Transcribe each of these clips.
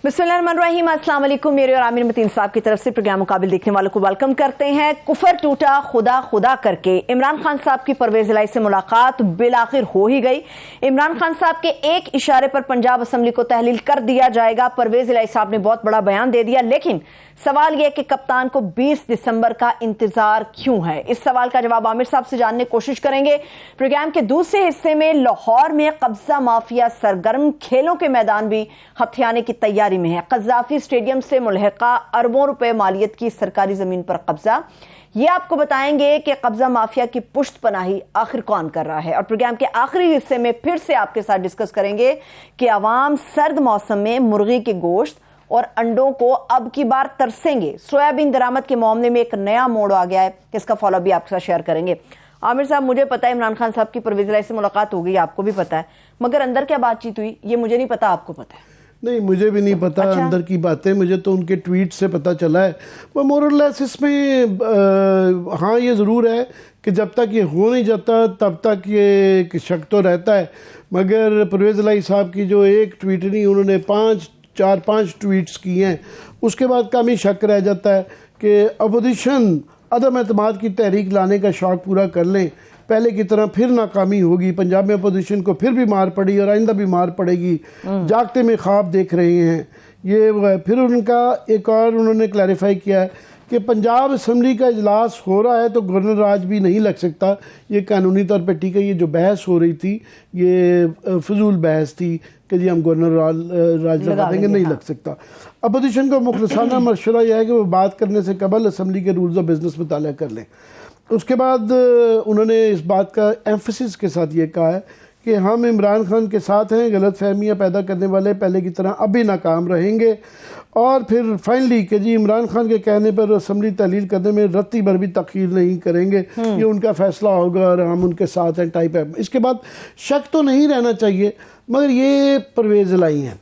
बिस्मिल्लाहिर्रहमानिर्रहीम, अस्सलाम वालेकुम। मेरे और आमिर मतीन साहब की तरफ से प्रोग्राम मुकाबिल देखने वालों को वेलकम करते हैं। कुफर टूटा खुदा खुदा करके इमरान खान साहब की परवेज इलाही से मुलाकात बिलाखिर हो ही गई। इमरान खान साहब के एक इशारे पर पंजाब असम्बली को तहलील कर दिया जाएगा। परवेज इलाही साहब ने बहुत बड़ा बयान दे दिया, लेकिन सवाल यह कि कप्तान को 20 दिसंबर का इंतजार क्यों है? इस सवाल का जवाब आमिर साहब से जानने की कोशिश करेंगे। प्रोग्राम के दूसरे हिस्से में लाहौर में कब्जा माफिया सरगर्म, खेलों के मैदान भी हथियाने की तैयारी में है। कज़ाफी स्टेडियम से मुल्हिका अरबों रुपए मालियत की सरकारी जमीन पर कब्जा। ये आपको बताएंगे कि कब्जा माफिया की पुश्त पनाही आखिर कौन कर रहा है। और प्रोग्राम के आखिरी हिस्से में फिर से आपके साथ डिस्कस करेंगे कि अवाम सर्द मौसम में मुर्गी के गोश्त और अंडों को अब की बार तरसेंगे। सोयाबीन दरामद के मामले में एक नया मोड़ आ गया है, इसका फॉलो भी आपके साथ शेयर करेंगे। आमिर साहब, मुझे पता है इमरान खान साहब की परवेज इलाही से मुलाकात हो गई, आपको भी पता है, मगर अंदर क्या बातचीत हुई ये मुझे नहीं पता, आपको पता है? नहीं, मुझे भी नहीं पता। अच्छा? अंदर की बातें मुझे तो उनके ट्वीट से पता चला है। वो मोरलेस इसमें हाँ ये ज़रूर है कि जब तक ये हो नहीं जाता तब तक ये शक तो रहता है। मगर परवेज़ इलाही साहब की जो एक ट्वीट नहीं, उन्होंने 4-5 ट्वीट्स किए हैं, उसके बाद कम ही शक रह जाता है कि अपोजिशन अदम एतमाद की तहरीक लाने का शौक़ पूरा कर लें। पहले की तरह फिर नाकामी होगी, पंजाब में अपोजिशन को फिर भी मार पड़ी और आइंदा भी मार पड़ेगी। जागते में ख्वाब देख रहे हैं ये। फिर उनका एक और उन्होंने क्लैरिफाई किया है कि पंजाब असम्बली का इजलास हो रहा है तो गवर्नर राज भी नहीं लग सकता। ये कानूनी तौर पे ठीक है। ये जो बहस हो रही थी ये फजूल बहस थी कि जी हम गवर्नर राज लगा देंगे, नहीं लग सकता। अपोजिशन को मुखलसाना मशवरा यह है कि वो बात करने से कबल असम्बली के रूल्स ऑफ बिजनेस मुताला कर लें। उसके बाद उन्होंने इस बात का एम्फसिस के साथ ये कहा है कि हम इमरान खान के साथ हैं, गलत फहमियाँ पैदा करने वाले पहले की तरह अब भी नाकाम रहेंगे। और फिर फाइनली कि जी इमरान खान के कहने पर असम्बली तहलील करने में रत्ती भर भी तखीर नहीं करेंगे, ये उनका फैसला होगा और हम उनके साथ हैं टाइप है। इसके बाद शक तो नहीं रहना चाहिए, मगर ये परवेज़ इलाही हैं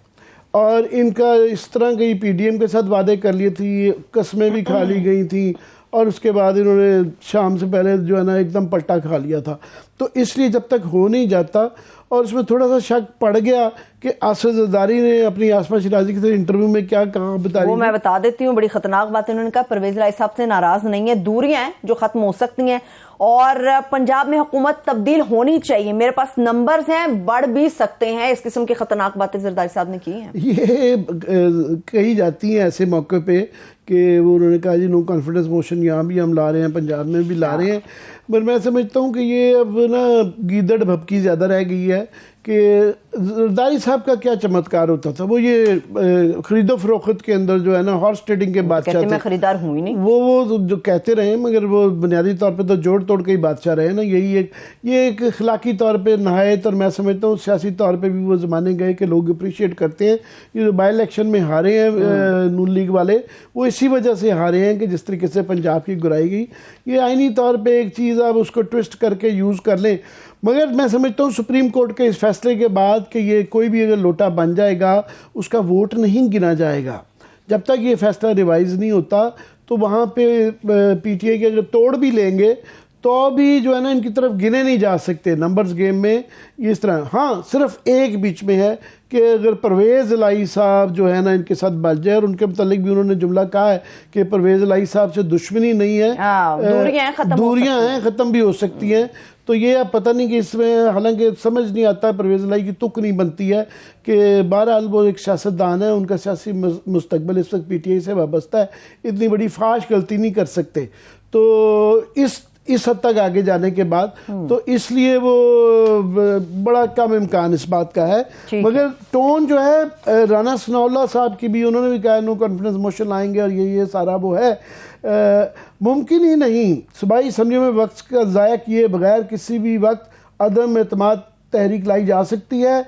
और इनका इस तरह की PDM के साथ वादे कर लिए थी, कस्में भी खा ली गई थी और उसके बाद इन्होंने शाम से पहले जो है ना एकदम पट्टा खा लिया था। तो इसलिए जब तक हो नहीं जाता, और उसमें थोड़ा सा शक पड़ गया कि आसिफ ज़रदारी ने अपनी आसमा शिराजी के इंटरव्यू में क्या कहा बता रही, वो मैं बता देती हूँ। बड़ी खतरनाक बात उन्होंने कहा, परवेज इलाही साहब से नाराज नहीं है, दूरियां हैं जो खत्म हो सकती हैं और पंजाब में हुकूमत तब्दील होनी चाहिए, मेरे पास नंबर्स हैं, बढ़ भी सकते हैं। इस किस्म की खतरनाक बातें जरदारी साहब ने की हैं। ये कही जाती हैं ऐसे मौके पे कि वो उन्होंने कहा जी नो कॉन्फिडेंस मोशन यहाँ भी हम ला रहे हैं, पंजाब में भी ला रहे हैं। पर मैं समझता हूँ कि ये अब ना गीदड़ भपकी ज़्यादा रह गई है कि जरदारी साहब का क्या चमत्कार होता था। वो ये खरीदो फरोख्त के अंदर जो है ना हॉर्स ट्रेडिंग के बादशाह थे। मैं खरीदार हूँ ही नहीं, वो जो कहते रहे, मगर वो बुनियादी तौर पे तो जोड़ तोड़ के ही बादशाह रहे ना। ये एक अखलाकी तौर पे नहायत, और मैं समझता हूँ सियासी तौर पे भी वो ज़माने गए कि लोग अप्रिशिएट करते हैं। ये जो बाई इलेक्शन में हारे हैं नून लीग वाले, वो इसी वजह से हारे हैं कि जिस तरीके से पंजाब की गुराई गई। ये आइनी तौर पर एक चीज़ आप उसको ट्विस्ट करके यूज़ कर लें। मगर मैं समझता हूँ सुप्रीम कोर्ट के इस फैसले के बाद कि ये कोई भी अगर लोटा बन जाएगा उसका वोट नहीं गिना जाएगा। जब तक ये फैसला रिवाइज नहीं होता तो वहाँ पे PTI के अगर तोड़ भी लेंगे तो भी जो है ना इनकी तरफ गिने नहीं जा सकते नंबर्स गेम में इस तरह। हाँ, सिर्फ एक बीच में है कि अगर परवेज़ इलाही साहब जो है ना इनके साथ बच जाए, और उनके मुतालिक भी उन्होंने जुमला कहा है कि परवेज़ इलाही साहब से दुश्मनी नहीं है, दूरियां हैं, ख़त्म भी हो सकती हैं। तो ये अब पता नहीं कि इसमें, हालांकि समझ नहीं आता, परवेज़ इलाही की तुक नहीं बनती है कि बहरहाल वो एक सियासतदान है, उनका सियासी मुस्तकबिल इस वक्त PTI से वाबस्ता है, इतनी बड़ी फाश गलती नहीं कर सकते। तो इस हद तक आगे जाने के बाद तो इसलिए वो बड़ा कम इम्कान इस बात का है। मगर टोन जो है राना सनाउल्लाह साहब की भी, उन्होंने भी कहा नो कॉन्फिडेंस मोशन लाएंगे और ये सारा वो है मुमकिन ही नहीं। सूबाई असम्बली में वक्त का ज़ाया किए बगैर किसी भी वक्त अदम एतमाद तहरीक लाई जा सकती है।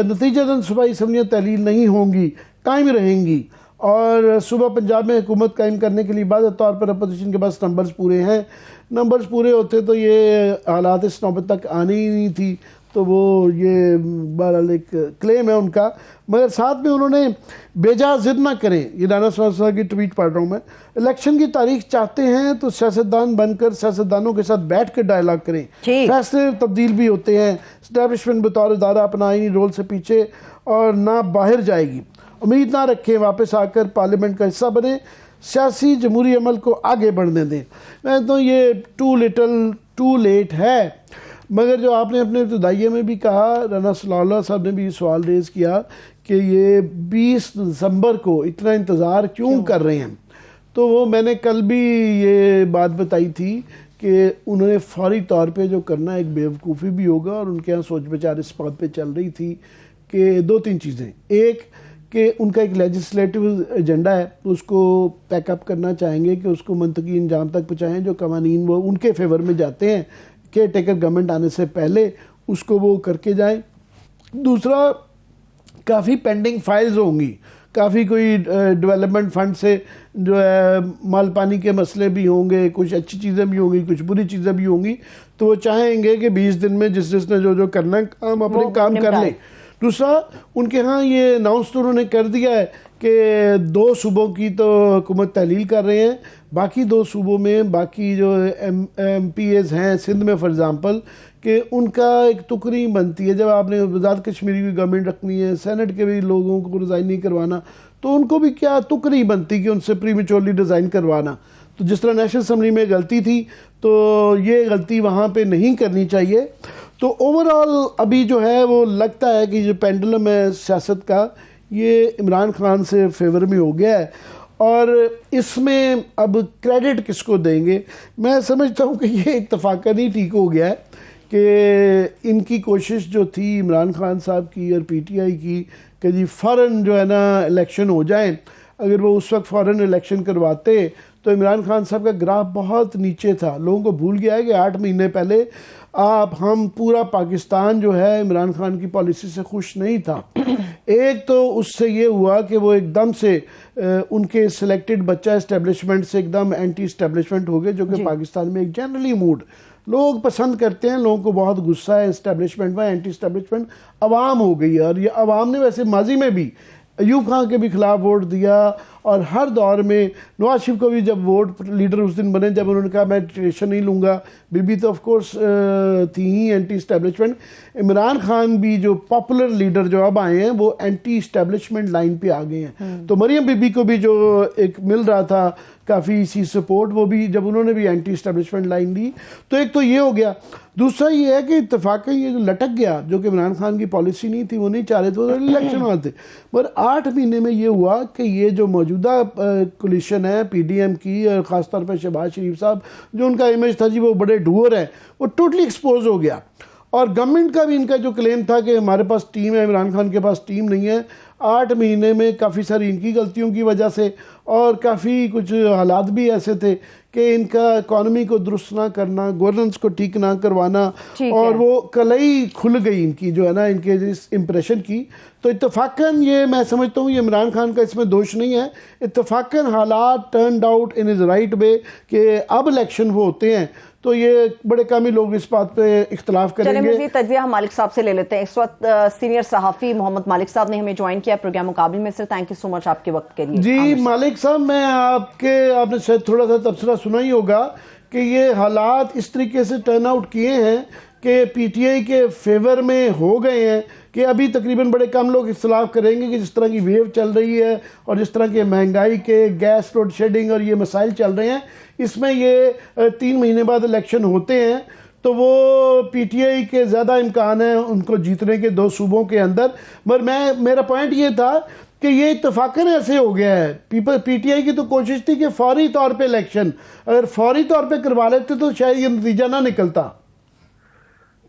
नतीजतन सूबाई असम्बलियाँ तहलील नहीं होंगी, कायम रहेंगी। और सुबह पंजाब में हुकूमत कायम करने के लिए वाज़ेह तौर पर अपोजिशन के पास नंबर्स पूरे हैं। नंबर्स पूरे होते तो ये हालात इस नौबत तक आनी ही नहीं थी। तो वो ये बहरहाल एक क्लेम है उनका। मगर साथ में उन्होंने बेजा जिद ना करें, ये राना साहब की ट्वीट पढ़ रहा हूँ मैं, इलेक्शन की तारीख चाहते हैं तो सियासतदान बनकर सियासतदानों के साथ बैठ कर डायलॉग करें। फैसले तब्दील भी होते हैं, इस्टेब्लिशमेंट बतौर इदारा अपना आईनी रोल से पीछे और ना बाहर जाएगी। उम्मीद ना रखें, वापस आकर पार्लियामेंट का हिस्सा बने, सियासी जमहूरी अमल को आगे बढ़ने दें। मैं तो ये टू लिटल टू लेट है। मगर जो आपने अपने इब्तदाइये में भी कहा, राना सलाउल्लाह साहब ने भी सवाल रेज़ किया कि ये 20 दिसंबर को इतना इंतज़ार क्यों कर रहे हैं, तो वो मैंने कल भी ये बात बताई थी कि उन्होंने फौरी तौर पे जो करना एक बेवकूफ़ी भी होगा, और उनके यहाँ सोच विचार इस बात पे चल रही थी कि 2-3 चीज़ें। एक कि उनका एक लेजिस्लेटिव एजेंडा है, उसको पैकअप करना चाहेंगे कि उसको मंतकी इंजाम तक पहुँचाएँ, जो कवानीन वो उनके फेवर में जाते हैं केयर टेकर गवर्नमेंट आने से पहले उसको वो करके जाएं। दूसरा, काफ़ी पेंडिंग फाइल्स होंगी, काफ़ी कोई डेवलपमेंट फंड से जो है माल पानी के मसले भी होंगे, कुछ अच्छी चीज़ें भी होंगी, कुछ बुरी चीज़ें भी होंगी, तो वो चाहेंगे कि 20 दिन में जिसने जो करना है काम अपने काम कर ले। दूसरा, उनके यहाँ ये अनाउंस तो उन्होंने कर दिया है कि 2 सूबों की तो हुकूमत तहलील कर रहे हैं, बाकी 2 सूबों में बाकी जो MPAs हैं सिंध में फॉर एग्ज़ाम्पल, कि उनका एक टुकड़ी बनती है। जब आपने वज़ारत कश्मीरी की गवर्नमेंट रखनी है, सेनेट के भी लोगों को रिज़ाइन नहीं करवाना, तो उनको भी क्या टुकड़ी बनती कि उनसे प्रीमेच्योरली रिज़ाइन करवाना। तो जिस तरह नेशनल असम्बली में गलती थी, तो ये गलती वहाँ पे नहीं करनी चाहिए। तो ओवरऑल अभी जो है वो लगता है कि जो पेंडुलम है सियासत का, ये इमरान खान से फेवर में हो गया है, और इसमें अब क्रेडिट किसको देंगे। मैं समझता हूँ कि ये इत्तफाकन ही ठीक हो गया है कि इनकी कोशिश जो थी इमरान खान साहब की और PTI की कि जी फ़ौरन जो है ना इलेक्शन हो जाए, अगर वो उस वक्त फ़ौरन इलेक्शन करवाते तो इमरान खान साहब का ग्राफ बहुत नीचे था। लोगों को भूल गया है कि 8 महीने पहले हम पूरा पाकिस्तान जो है इमरान खान की पॉलिसी से खुश नहीं था। एक तो उससे ये हुआ कि वो एकदम से उनके सिलेक्टेड बच्चा इस्टेब्लिशमेंट से एकदम एंटी इस्टेब्लिशमेंट हो गए, जो कि पाकिस्तान में एक जनरली मूड लोग पसंद करते हैं, लोगों को बहुत गुस्सा है इस्टेब्लिशमेंट में, एंटी इस्टेब्लिशमेंट अवाम हो गई है। और ये अवाम ने वैसे माजी में भी अयूब खान के भी खिलाफ वोट दिया, और हर दौर में नवाज शरीफ को भी जब वोट लीडर उस दिन बने जब उन्होंने कहा मैं टेंशन नहीं लूँगा, बीबी तो ऑफ कोर्स थी ही एंटी इस्टेब्लिशमेंट। इमरान खान भी जो पॉपुलर लीडर जो अब आए हैं वो एंटी इस्टेब्लिशमेंट लाइन पे आ गए हैं। तो मरियम बीबी को भी जो एक मिल रहा था काफ़ी सी सपोर्ट, वो भी जब उन्होंने भी एंटी इस्टेब्लिशमेंट लाइन ली, तो एक तो ये हो गया। दूसरा ये है कि इत्तेफाक़न ये जो लटक गया, जो कि इमरान खान की पॉलिसी नहीं थी, वो नहीं चाह रहे थे, वो इलेक्शन वाले थे, पर 8 महीने में ये हुआ कि ये जो मौजूदा कोलिशन है PDM की, और ख़ासतौर पर शहबाज शरीफ साहब, जो उनका इमेज था जी वो बड़े डूअर हैं, वो टोटली एक्सपोज हो गया। और गवर्नमेंट का भी इनका जो क्लेम था कि हमारे पास टीम है, इमरान खान के पास टीम नहीं है, 8 महीने में काफ़ी सारी इनकी गलतियों की वजह से, और काफ़ी कुछ हालात भी ऐसे थे कि इनका इकॉनमी को दुरुस्त ना करना, गवर्नेंस को ठीक ना करवाना, और वो कलई खुल गई इनकी जो है ना, इनके इस इम्प्रेशन की। तो इत्तफाकन ये मैं समझता हूँ ये इमरान खान का इसमें दोष नहीं है, इत्तफाकन हालात turned out in is right way कि अब इलेक्शन वो होते हैं, तो ये बड़े कम ही लोग इस बात पे इख्तलाफ करेंगे। चलिए मज़ीद तज्ज़िया हम मालिक साहब से ले लेते हैं। इस वक्त सीनियर सहाफ़ी मोहम्मद मालिक साहब ने हमें ज्वाइन किया प्रोग्राम मुकाबिल में। Sir thank you so much आपके वक्त के लिए। जी मालिक साहब, मैं आपने शायद थोड़ा सा तबसरा सुना ही होगा कि ये हालात इस तरीके से टर्न आउट किए हैं कि PTI के फेवर में हो गए हैं कि अभी तकरीबन बड़े कम लोग इख्तलाफ करेंगे कि जिस तरह की वेव चल रही है और जिस तरह के महंगाई के, गैस लोड शेडिंग और ये मसाइल चल रहे हैं, इसमें ये 3 महीने बाद इलेक्शन होते हैं, तो वो PTI के ज़्यादा इम्कान है उनको जीतने के 2 सूबों के अंदर। मगर मेरा पॉइंट ये था कि ये इत्तफाकन ऐसे हो गया है। PTI की तो कोशिश थी कि फौरी तौर पे इलेक्शन, अगर फौरी तौर पे करवा लेते तो शायद ये नतीजा ना निकलता।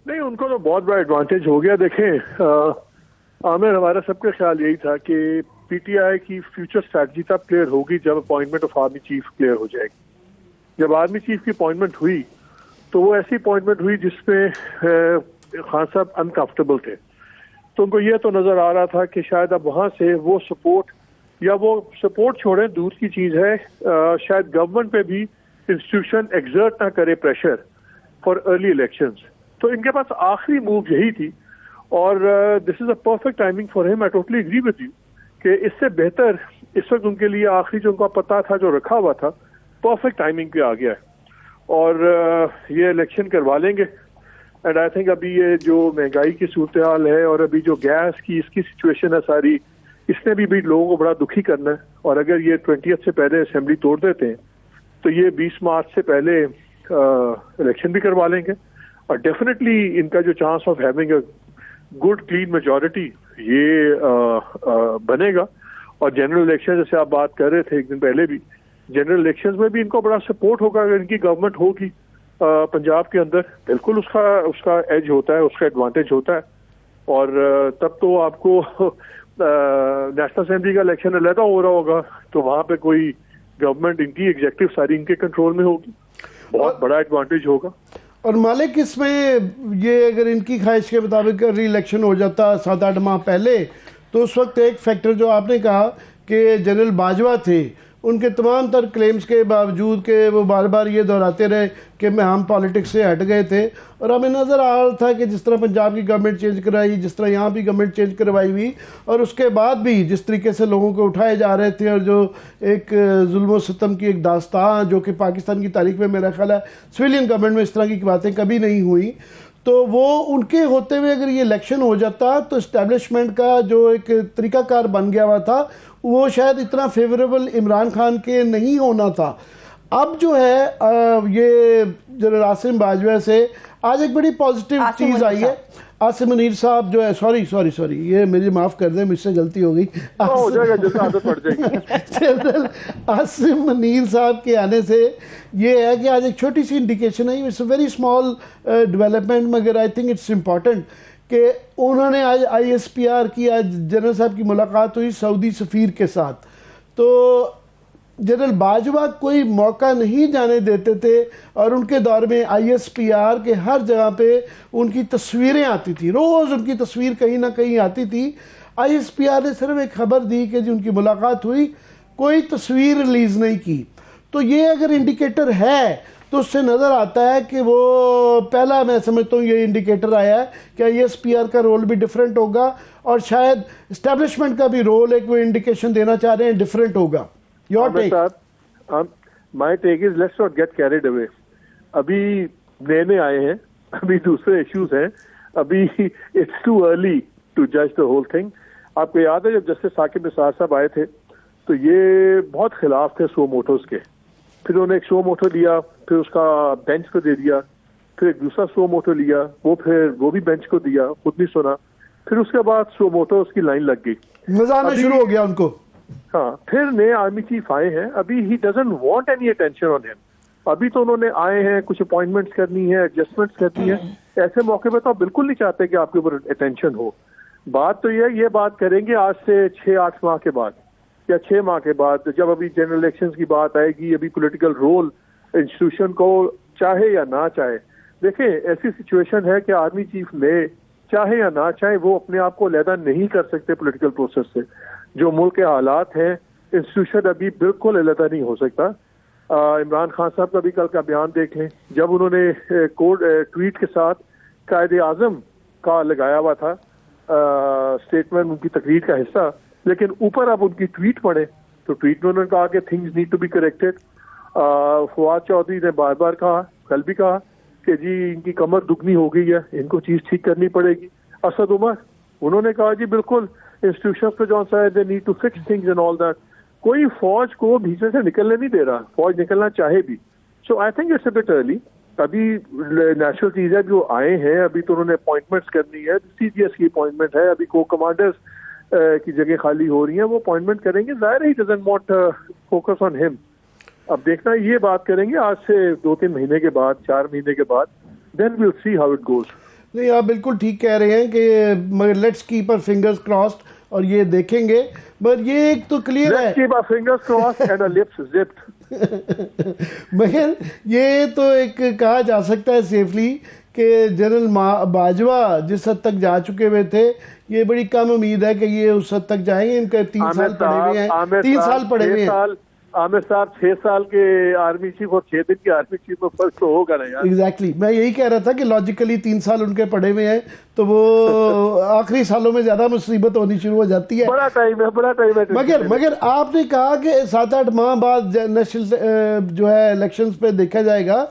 नहीं, उनको तो बहुत बड़ा एडवांटेज हो गया। देखें आमिर, हमारा सबका ख्याल यही था कि PTI की फ्यूचर स्ट्रैटेजी तब क्लियर होगी जब appointment of army chief clear हो जाएगी। जब आर्मी चीफ की अपॉइंटमेंट हुई तो वो ऐसी अपॉइंटमेंट हुई जिसमें खान साहब अनकंफर्टेबल थे, तो उनको ये तो नजर आ रहा था कि शायद अब वहां से वो सपोर्ट, या वो सपोर्ट छोड़ें दूर की चीज है, शायद गवर्नमेंट पे भी इंस्टीट्यूशन एग्जर्ट ना करे प्रेशर फॉर अर्ली इलेक्शंस। तो इनके पास आखिरी मूव यही थी, और this is a perfect timing for him. I totally agree with you कि इससे बेहतर इस वक्त उनके लिए आखिरी जो उनका पता था, जो रखा हुआ था, परफेक्ट टाइमिंग पे आ गया है, और ये इलेक्शन करवा लेंगे। एंड आई थिंक अभी ये जो महंगाई की सूरत हाल है और अभी जो गैस की इसकी सिचुएशन है सारी, इसने भी लोगों को बड़ा दुखी करना है। और अगर ये 20th से पहले असेंबली तोड़ देते हैं तो ये 20 मार्च से पहले इलेक्शन भी करवा लेंगे, और डेफिनेटली इनका जो chance of having a good clean majority ये बनेगा। और जनरल इलेक्शन जैसे आप बात कर रहे थे एक दिन पहले भी, जनरल इलेक्शंस में भी इनको बड़ा सपोर्ट होगा अगर इनकी गवर्नमेंट होगी पंजाब के अंदर। बिल्कुल उसका एज होता है, उसका एडवांटेज होता है। और तब तो आपको नेशनल असेंबली का इलेक्शन अलहदा हो रहा होगा, तो वहां पे कोई गवर्नमेंट इनकी एग्जेक्टिव सारी इनके कंट्रोल में होगी, बहुत बड़ा एडवांटेज होगा। और मालिक इसमें ये अगर इनकी ख्वाहिश के मुताबिक री इलेक्शन हो जाता 7-8 माह पहले, तो उस वक्त एक फैक्टर जो आपने कहा कि जनरल बाजवा थे, उनके तमाम तर क्लेम्स के बावजूद के वो बार बार ये दोहराते रहे कि हम पॉलिटिक्स से हट गए थे। और हमें नज़र आ रहा था कि जिस तरह पंजाब की गवर्नमेंट चेंज कराई, जिस तरह यहाँ भी गवर्नमेंट चेंज करवाई हुई, और उसके बाद भी जिस तरीके से लोगों को उठाए जा रहे थे, और जो एक जुल्म सितम की एक दास्तान जो कि पाकिस्तान की तारीख में मेरा ख्याल है सिविलियन गवर्नमेंट में इस तरह की बातें कभी नहीं हुई, तो वो उनके होते हुए अगर ये इलेक्शन हो जाता तो इस्टेब्लिशमेंट का जो एक तरीकाकार बन गया हुआ था वो शायद इतना फेवरेबल इमरान खान के नहीं होना था। अब जो है ये जनरल आसिम बाजवा से आज एक बड़ी पॉजिटिव चीज़ आई है। आसिम मुनीर साहब जो है, सॉरी ये मेरी माफ़ कर दें, मुझसे गलती हो गई, हो जाएगा, जैसे आदत पड़ जाएगी। जनरल आसिम मुनीर साहब के आने से ये है कि आज एक छोटी सी इंडिकेशन है, it's a very small development, मगर आई थिंक इट्स इम्पॉर्टेंट कि उन्होंने आज ISPR की, आज जनरल साहब की मुलाकात हुई सऊदी सफ़ीर के साथ। तो जनरल बाजवा कोई मौका नहीं जाने देते थे, और उनके दौर में ISPR के हर जगह पे उनकी तस्वीरें आती थी, रोज़ उनकी तस्वीर कहीं ना कहीं आती थी। ISPR ने सिर्फ एक खबर दी कि जी उनकी मुलाकात हुई, कोई तस्वीर रिलीज़ नहीं की। तो ये अगर इंडिकेटर है तो उससे नज़र आता है कि वो पहला, मैं समझता हूँ ये इंडिकेटर आया है कि ISPR का रोल भी डिफरेंट होगा, और शायद इस्टेब्लिशमेंट का भी रोल एक वो इंडिकेशन देना चाह रहे हैं डिफरेंट होगा। Your take? My take is let's not get carried away. अभी नए आए हैं, अभी दूसरे इश्यूज हैं, अभी it's too early to judge the whole thing. आपको याद है जब जस्टिस साकिब निसार साहब आए थे तो ये बहुत खिलाफ थे सो मोटोस के, फिर उन्होंने एक सो मोटो लिया, फिर उसका बेंच को दे दिया, फिर एक दूसरा सो मोटो लिया, वो भी बेंच को दिया, खुद नहीं सुना, फिर उसके बाद सो मोटो उसकी लाइन लग गई, मजा आना शुरू हो गया उनको। हाँ, फिर नए आर्मी चीफ आए हैं, अभी he doesn't want any attention on him. अभी तो उन्होंने आए हैं, कुछ अपॉइंटमेंट्स करनी है, एडजस्टमेंट्स करनी है, ऐसे मौके पर तो आप बिल्कुल नहीं चाहते कि आपके ऊपर अटेंशन हो। बात तो ये बात करेंगे आज से 6-8 माह के बाद या 6 माह के बाद, जब अभी जनरल इलेक्शंस की बात आएगी, अभी पॉलिटिकल रोल इंस्टीट्यूशन को चाहे या ना चाहे। देखें, ऐसी सिचुएशन है कि आर्मी चीफ में चाहे या ना चाहे वो अपने आप को अलहदा नहीं कर सकते पॉलिटिकल प्रोसेस से। जो मुल्क के हालात हैं, इंस्टीट्यूशन अभी बिल्कुल अलहदा नहीं हो सकता। इमरान खान साहब का भी कल का बयान देख लें, जब उन्होंने ट्वीट के साथ कायदे आजम का लगाया हुआ था स्टेटमेंट, उनकी तकरीर का हिस्सा, लेकिन ऊपर आप उनकी ट्वीट पढ़े तो ट्वीट में उन्होंने कहा कि things need to be corrected. Fawad Chaudhry ने बार बार कहा, कल भी कहा कि जी इनकी कमर दुगनी हो गई है, इनको चीज ठीक करनी पड़ेगी। असद उमर उन्होंने कहा जी बिल्कुल इंस्टीट्यूशन पे जो सा है they need to fix things and all that. कोई फौज को भीतर से निकलने नहीं दे रहा, फौज निकलना चाहे भी। So I think it's a bit early. अभी नेशनल चीज है, जो आए हैं अभी तो उन्होंने अपॉइंटमेंट्स करनी है, CGS की अपॉइंटमेंट है, अभी को कमांडर्स की जगह खाली हो रही है, वो अपॉइंटमेंट करेंगे। जाहिर he doesn't want focus on him. अब देखना, ये बात करेंगे आज से 2-3 महीने के बाद, 4 महीने के बाद, then will see how it goes. नहीं, आप बिल्कुल ठीक कह रहे हैं कि मगर let's keep our fingers crossed, और ये देखेंगे। पर ये एक तो क्लियर है, let's keep our fingers crossed and our lips zipped. मगर ये तो एक कहा जा सकता है सेफली कि जनरल बाजवा जिस हद तक जा चुके हुए थे, ये बड़ी कम उम्मीद है कि ये उस हद तक जाएंगे। इनके 3 साल पड़े हुए हैं, 3 साल पड़े हुए हैं। आमिर साहब 6 साल के आर्मी चीफ और 6 दिन के आर्मी चीफ में फर्क तो होगा ना यार। एग्जैक्टली, मैं यही कह रहा था कि लॉजिकली 3 साल उनके पड़े हुए हैं, तो वो आखिरी सालों में ज्यादा मुसीबत होनी शुरू हो जाती है। बड़ा टाइम है। मगर आपने कहा कि 7-8 माह बाद नेशनल जो है इलेक्शंस पे देखा जाएगा,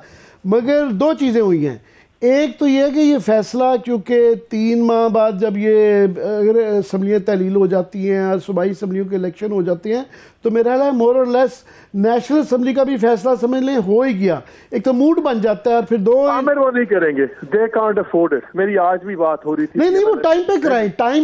मगर 2 चीजें हुई हैं। एक तो ये है कि ये फैसला, क्योंकि 3 माह बाद जब ये अगर असम्बलियाँ तहलील हो जाती हैं और सूबाई असम्बलियों के इलेक्शन हो जाते हैं, तो मेरा ख्याल है मोर और लेस नेशनल असम्बली का भी फैसला समझ लें हो ही गया। एक तो मूड बन जाता है और फिर दो आमिर वो नहीं करेंगे, दे कांट अफोर्ड इट। मेरी आज भी बात हो रही थी। नहीं वो टाइम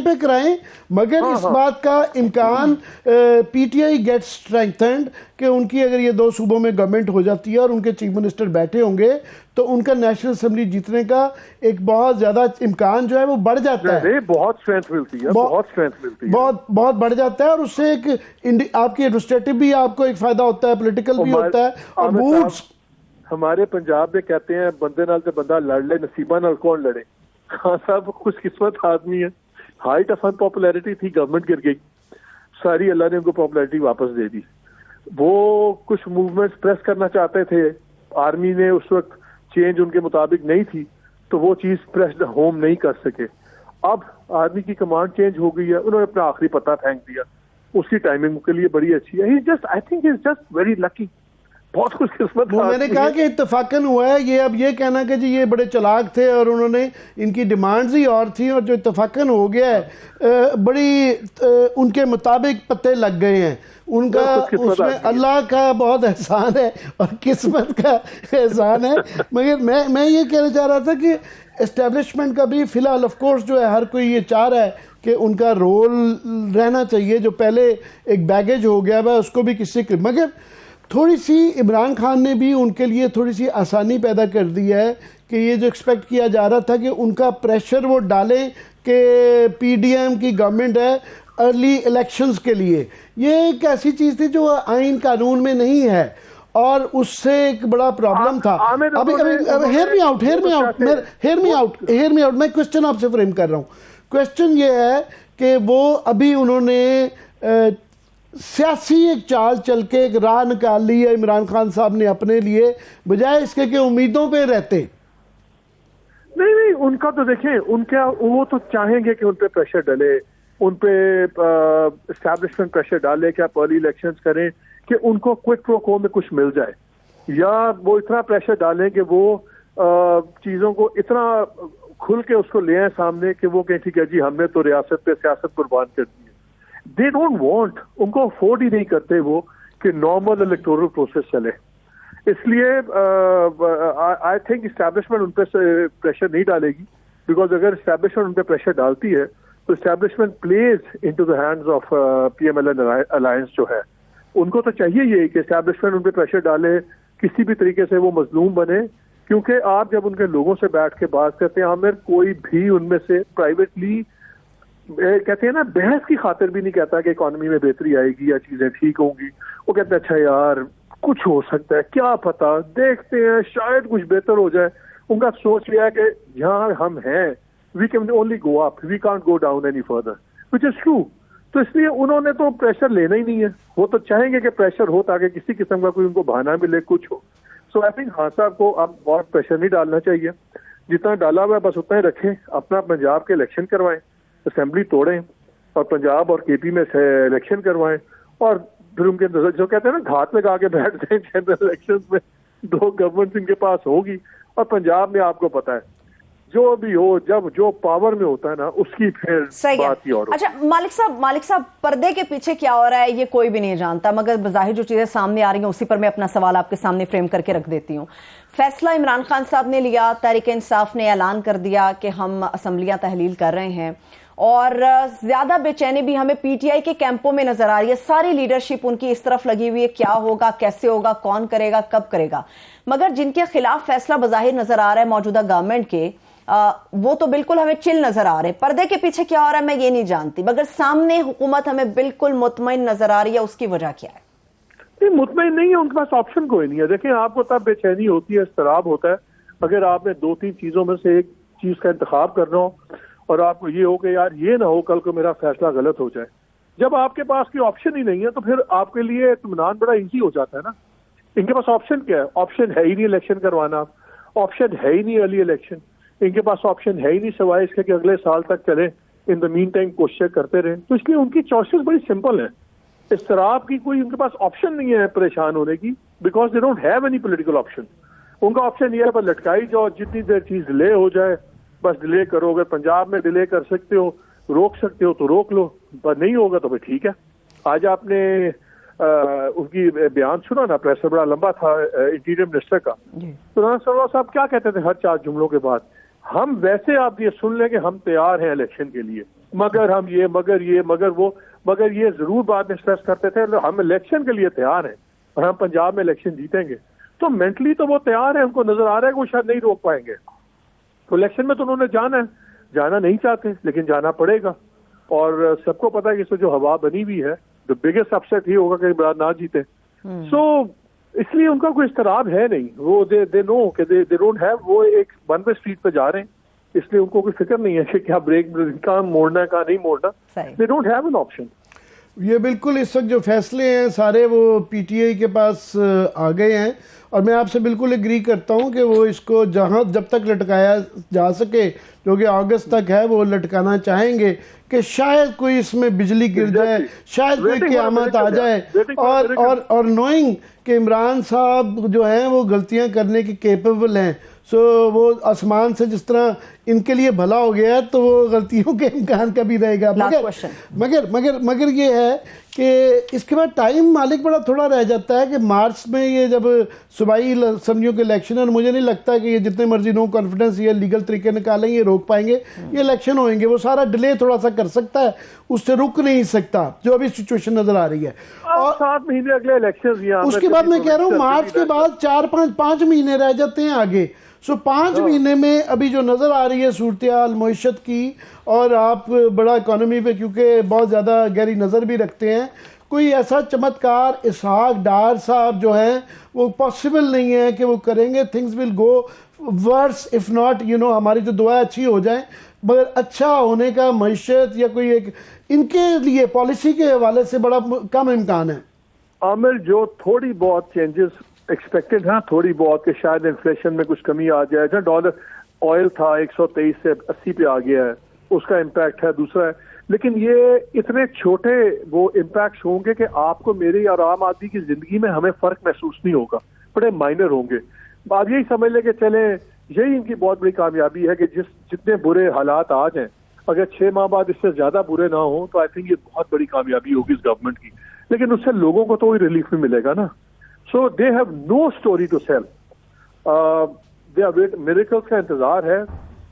पे कराएं मगर इस बात का इम्कान पीटीआई गेट स्ट्रेंथेंड कि उनकी अगर ये 2 सूबों में गवर्नमेंट हो जाती है और उनके चीफ मिनिस्टर बैठे होंगे तो उनका नेशनल असम्बली जीतने का एक बहुत ज्यादा इम्कान जो है वो बढ़ जाता है। बहुत स्ट्रेंथ मिलती है, बहुत स्ट्रेंथ मिलती है, बहुत बढ़ जाता है और उससे एक आपकी एडमिनिस्ट्रेटिव भी आपको एक फायदा होता है, पॉलिटिकल भी होता है और मूड्स। हमारे पंजाब में कहते हैं बंदे नाल ते बंदा लड़ ले, नसीबा नाल कौन लड़े। खान साहब खुशकिस्मत आदमी है, हाइट ऑफ अनपॉपुलैरिटी थी, गवर्नमेंट गिर गई, सारी अल्लाह ने उनको पॉपुलैरिटी वापस दे दी। वो कुछ मूवमेंट्स प्रेस करना चाहते थे, आर्मी ने उस वक्त चेंज उनके मुताबिक नहीं थी तो वो चीज प्रेस होम नहीं कर सके। अब आर्मी की कमांड चेंज हो गई है, उन्होंने अपना आखिरी पत्ता फेंक दिया, उसकी टाइमिंग के लिए बड़ी अच्छी है। I think he is just very lucky, बहुत खुशकिस्मत। वो मैंने कहा कि इत्तेफाकन हुआ है ये। अब ये कहना कि जी ये बड़े चालाक थे और उन्होंने इनकी डिमांड्स ही और थी और जो इत्तेफाकन हो गया है बड़ी उनके मुताबिक पत्ते लग गए हैं उनका, उसमें अल्लाह का बहुत एहसान है और किस्मत का एहसान है। मगर मैं ये कहना चाह रहा था कि एस्टेब्लिशमेंट का भी फिलहाल ऑफ कोर्स जो है हर कोई ये चाह रहा है कि उनका रोल रहना चाहिए, जो पहले एक बैगेज हो गया है उसको भी किसी, मगर थोड़ी सी इमरान खान ने भी उनके लिए थोड़ी सी आसानी पैदा कर दी है कि ये जो एक्सपेक्ट किया जा रहा था कि उनका प्रेशर वो डालें कि पीडीएम की गवर्नमेंट है अर्ली इलेक्शंस के लिए, ये एक ऐसी चीज़ थी जो आइन कानून में नहीं है और उससे एक बड़ा प्रॉब्लम था। अभी हेयर मी आउट मैं क्वेश्चन आपसे फ्रेम कर रहा हूँ। क्वेश्चन ये है कि वो अभी उन्होंने सियासी एक चाल चल के एक राह निकाल ली है इमरान खान साहब ने अपने लिए, बजाय इसके कि उम्मीदों पे रहते। नहीं उनका तो देखें, उनका वो तो चाहेंगे कि उन पे प्रेशर डले, उन पे एस्टैब्लिशमेंट प्रेशर डाले कि आप अर्ली इलेक्शंस करें कि उनको क्विक प्रो को में कुछ मिल जाए, या वो इतना प्रेशर डालें कि वो चीज़ों को इतना खुल के उसको ले आए सामने कि वो कहें ठीक है जी हमने तो रियासत पे सियासत कुर्बान कर दी है। दे डोंट वांट, उनको अफोर्ड ही नहीं करते वो कि नॉर्मल इलेक्टोरल प्रोसेस चले। इसलिए आई थिंक इस्टेब्लिशमेंट उन पर प्रेशर नहीं डालेगी, बिकॉज अगर इस्टेब्लिशमेंट उन पर प्रेशर डालती है तो establishment plays into the hands of PML alliance जो है। उनको तो चाहिए ये कि इस्टेब्लिशमेंट उन पर प्रेशर डाले, किसी भी तरीके से वो मजलूम बने, क्योंकि आप जब उनके लोगों से बैठ के बात करते हैं आमिर, कोई भी उनमें से प्राइवेटली कहते हैं ना बहस की खातिर भी नहीं कहता कि इकोनॉमी में बेहतरी आएगी या चीजें ठीक होंगी। वो कहते हैं अच्छा यार कुछ हो सकता है, क्या पता, देखते हैं शायद कुछ बेहतर हो जाए। उनका सोच यह है कि जहां हम हैं we can only go up, we can't go down any further, which is true. तो इसलिए उन्होंने तो प्रेशर लेना ही नहीं है, वो तो चाहेंगे कि प्रेशर हो ताकि किसी किस्म का कोई उनको बहाना मिले, कुछ हो। सो आई थिंक खान साहब को अब बहुत प्रेशर नहीं डालना चाहिए, जितना डाला हुआ है बस उतना ही रखें, अपना पंजाब के इलेक्शन करवाएं, असेंबली तोड़ें और पंजाब और केपी में से इलेक्शन करवाएं, और फिर उनके जो कहते हैं ना घात लगा के बैठ जाए जनरल इलेक्शन में, 2 गवर्नमेंट इनके पास होगी। और पंजाब में आपको पता है जो भी हो, जब जो पावर में होता है ना उसकी फिर बात ही और। अच्छा मालिक साहब पर्दे के पीछे क्या हो रहा है ये कोई भी नहीं जानता, मगर बज़ाहिर जो चीजें सामने आ रही हैं उसी पर मैं अपना सवाल आपके सामने फ्रेम करके रख देती हूँ। फैसला इमरान खान साहब ने लिया, तहरीक इंसाफ ने ऐलान कर दिया कि हम असम्बलियां तहलील कर रहे हैं, और ज्यादा बेचैनी भी हमें पीटीआई के कैंपों में नजर आ रही है। सारी लीडरशिप उनकी इस तरफ लगी हुई है, क्या होगा, कैसे होगा, कौन करेगा, कब करेगा। मगर जिनके खिलाफ फैसला बज़ाहिर नजर आ रहा है मौजूदा गवर्नमेंट के, वो तो बिल्कुल हमें चिल नजर आ रहे हैं। पर्दे के पीछे क्या हो रहा है मैं ये नहीं जानती, मगर सामने हुकूमत हमें बिल्कुल मुतमईन नजर आ रही है। उसकी वजह क्या है? नहीं मुतमईन नहीं है, उनके पास ऑप्शन कोई नहीं है। देखिए आपको तब बेचैनी होती है, इस्तराब होता है, अगर आपने 2-3 चीजों में से एक चीज का इंतखाब करना हो और आपको ये हो कि यार ये ना हो कल को मेरा फैसला गलत हो जाए। जब आपके पास कोई ऑप्शन ही नहीं है तो फिर आपके लिए इत्मीनान बड़ा इजी हो जाता है ना। इनके पास ऑप्शन क्या है? ऑप्शन है ही नहीं इलेक्शन करवाना, ऑप्शन है ही नहीं अर्ली इलेक्शन, इनके पास ऑप्शन है ही नहीं सिवाय इसके कि अगले साल तक चले, इन द मीन टाइम कोशिश करते रहे। तो इसलिए उनकी चॉइसेस बड़ी सिंपल है, इस तरह की कोई उनके पास ऑप्शन नहीं है परेशान होने की, because they don't have any political option. उनका ऑप्शन ये है पर लटकाई जाओ, जितनी देर चीज डिले हो जाए बस डिले करो। अगर पंजाब में डिले कर सकते हो, रोक सकते हो तो रोक लो, पर नहीं होगा तो फिर ठीक है। आज आपने उनकी बयान सुना ना, प्रेशर बड़ा लंबा था इंटीरियर मिनिस्टर का, तो राणा सरोवर साहब क्या कहते थे हर 4 जुमलों के बाद? हम वैसे आप ये सुन लें कि हम तैयार हैं इलेक्शन के लिए, मगर हम ये मगर वो, मगर ये जरूर बाद में स्ट्रेस करते थे हम इलेक्शन के लिए तैयार हैं और हम पंजाब में इलेक्शन जीतेंगे। तो मेंटली तो वो तैयार है, उनको नजर आ रहा है कि वो शायद नहीं रोक पाएंगे। तो इलेक्शन में तो उन्होंने जाना है, जाना नहीं चाहते लेकिन जाना पड़ेगा। और सबको पता है कि इसमें जो हवा बनी हुई है, द बिगेस्ट अपसेट ही होगा कि इमरान ना जीते। सो इसलिए उनका कोई इस्तराब है नहीं, वो दे नो कि दे डोंट हैव, वो एक वन वे स्ट्रीट पे जा रहे हैं, इसलिए उनको कोई फिक्र नहीं है कि क्या ब्रेक कहाँ मोड़ना है कहाँ नहीं मोड़ना। They don't have an option. ये बिल्कुल इस वक्त जो फैसले हैं सारे वो पीटीआई के पास आ गए हैं, और मैं आपसे बिल्कुल एग्री करता हूं कि वो इसको जहां जब तक लटकाया जा सके, जो कि अगस्त तक है, वो लटकाना चाहेंगे कि शायद कोई इसमें बिजली गिर जाए, शायद कोई क़यामत आ जाए। और नोइंग कि इमरान साहब जो हैं वो गलतियां करने के केपेबल हैं, सो वो आसमान से जिस तरह इनके लिए भला हो गया है तो वो गलतियों के इम्कान का भी रहेगा। मगर ये है कि इसके बाद टाइम मालिक बड़ा थोड़ा रह जाता है कि मार्च में ये जब सूबाई असम्बलियों के इलेक्शन है, और मुझे नहीं लगता कि ये जितने मर्जी नो कॉन्फिडेंस ये लीगल तरीके निकालेंगे ये रोक पाएंगे। ये इलेक्शन होंगे, वो सारा डिले थोड़ा सा कर सकता है, उससे रुक नहीं सकता जो अभी सिचुएशन नजर आ रही है। और 7 महीने अगले इलेक्शन, उसके बाद मैं कह रहा हूँ मार्च के बाद 4-5 महीने रह जाते हैं आगे। सो 5 महीने में अभी जो नज़र आ रही है सूरत हाल मईशत की, और आप बड़ा इकोनॉमी पे क्योंकि बहुत ज़्यादा गहरी नज़र भी रखते हैं, कोई ऐसा चमत्कार इसहाक डार साहब जो हैं वो पॉसिबल नहीं है कि वो करेंगे। Things will go worse if not, हमारी तो दुआ अच्छी हो जाए, मगर अच्छा होने का मईशत या कोई एक इनके लिए पॉलिसी के हवाले से बड़ा कम इम्कान है। आमिर, जो थोड़ी बहुत चेंजेस एक्सपेक्टेड है, थोड़ी बहुत कि शायद इन्फ्लेशन में कुछ कमी आ जाए, जहाँ डॉलर ऑयल था 123 से 80 पे आ गया है, उसका इम्पैक्ट है। दूसरा है, लेकिन ये इतने छोटे वो इम्पैक्ट होंगे कि आपको, मेरी और आम आदमी की जिंदगी में हमें फर्क महसूस नहीं होगा, बड़े माइनर होंगे। आप यही समझ ले कि चले, यही इनकी बहुत बड़ी कामयाबी है कि जितने बुरे हालात आज हैं, अगर 6 माह बाद इससे ज्यादा बुरे ना हो तो आई थिंक ये बहुत बड़ी कामयाबी होगी इस गवर्नमेंट की। लेकिन उससे लोगों को तो रिलीफ भी मिलेगा ना। So they have no story to sell. They are waiting, miracles का इंतजार है,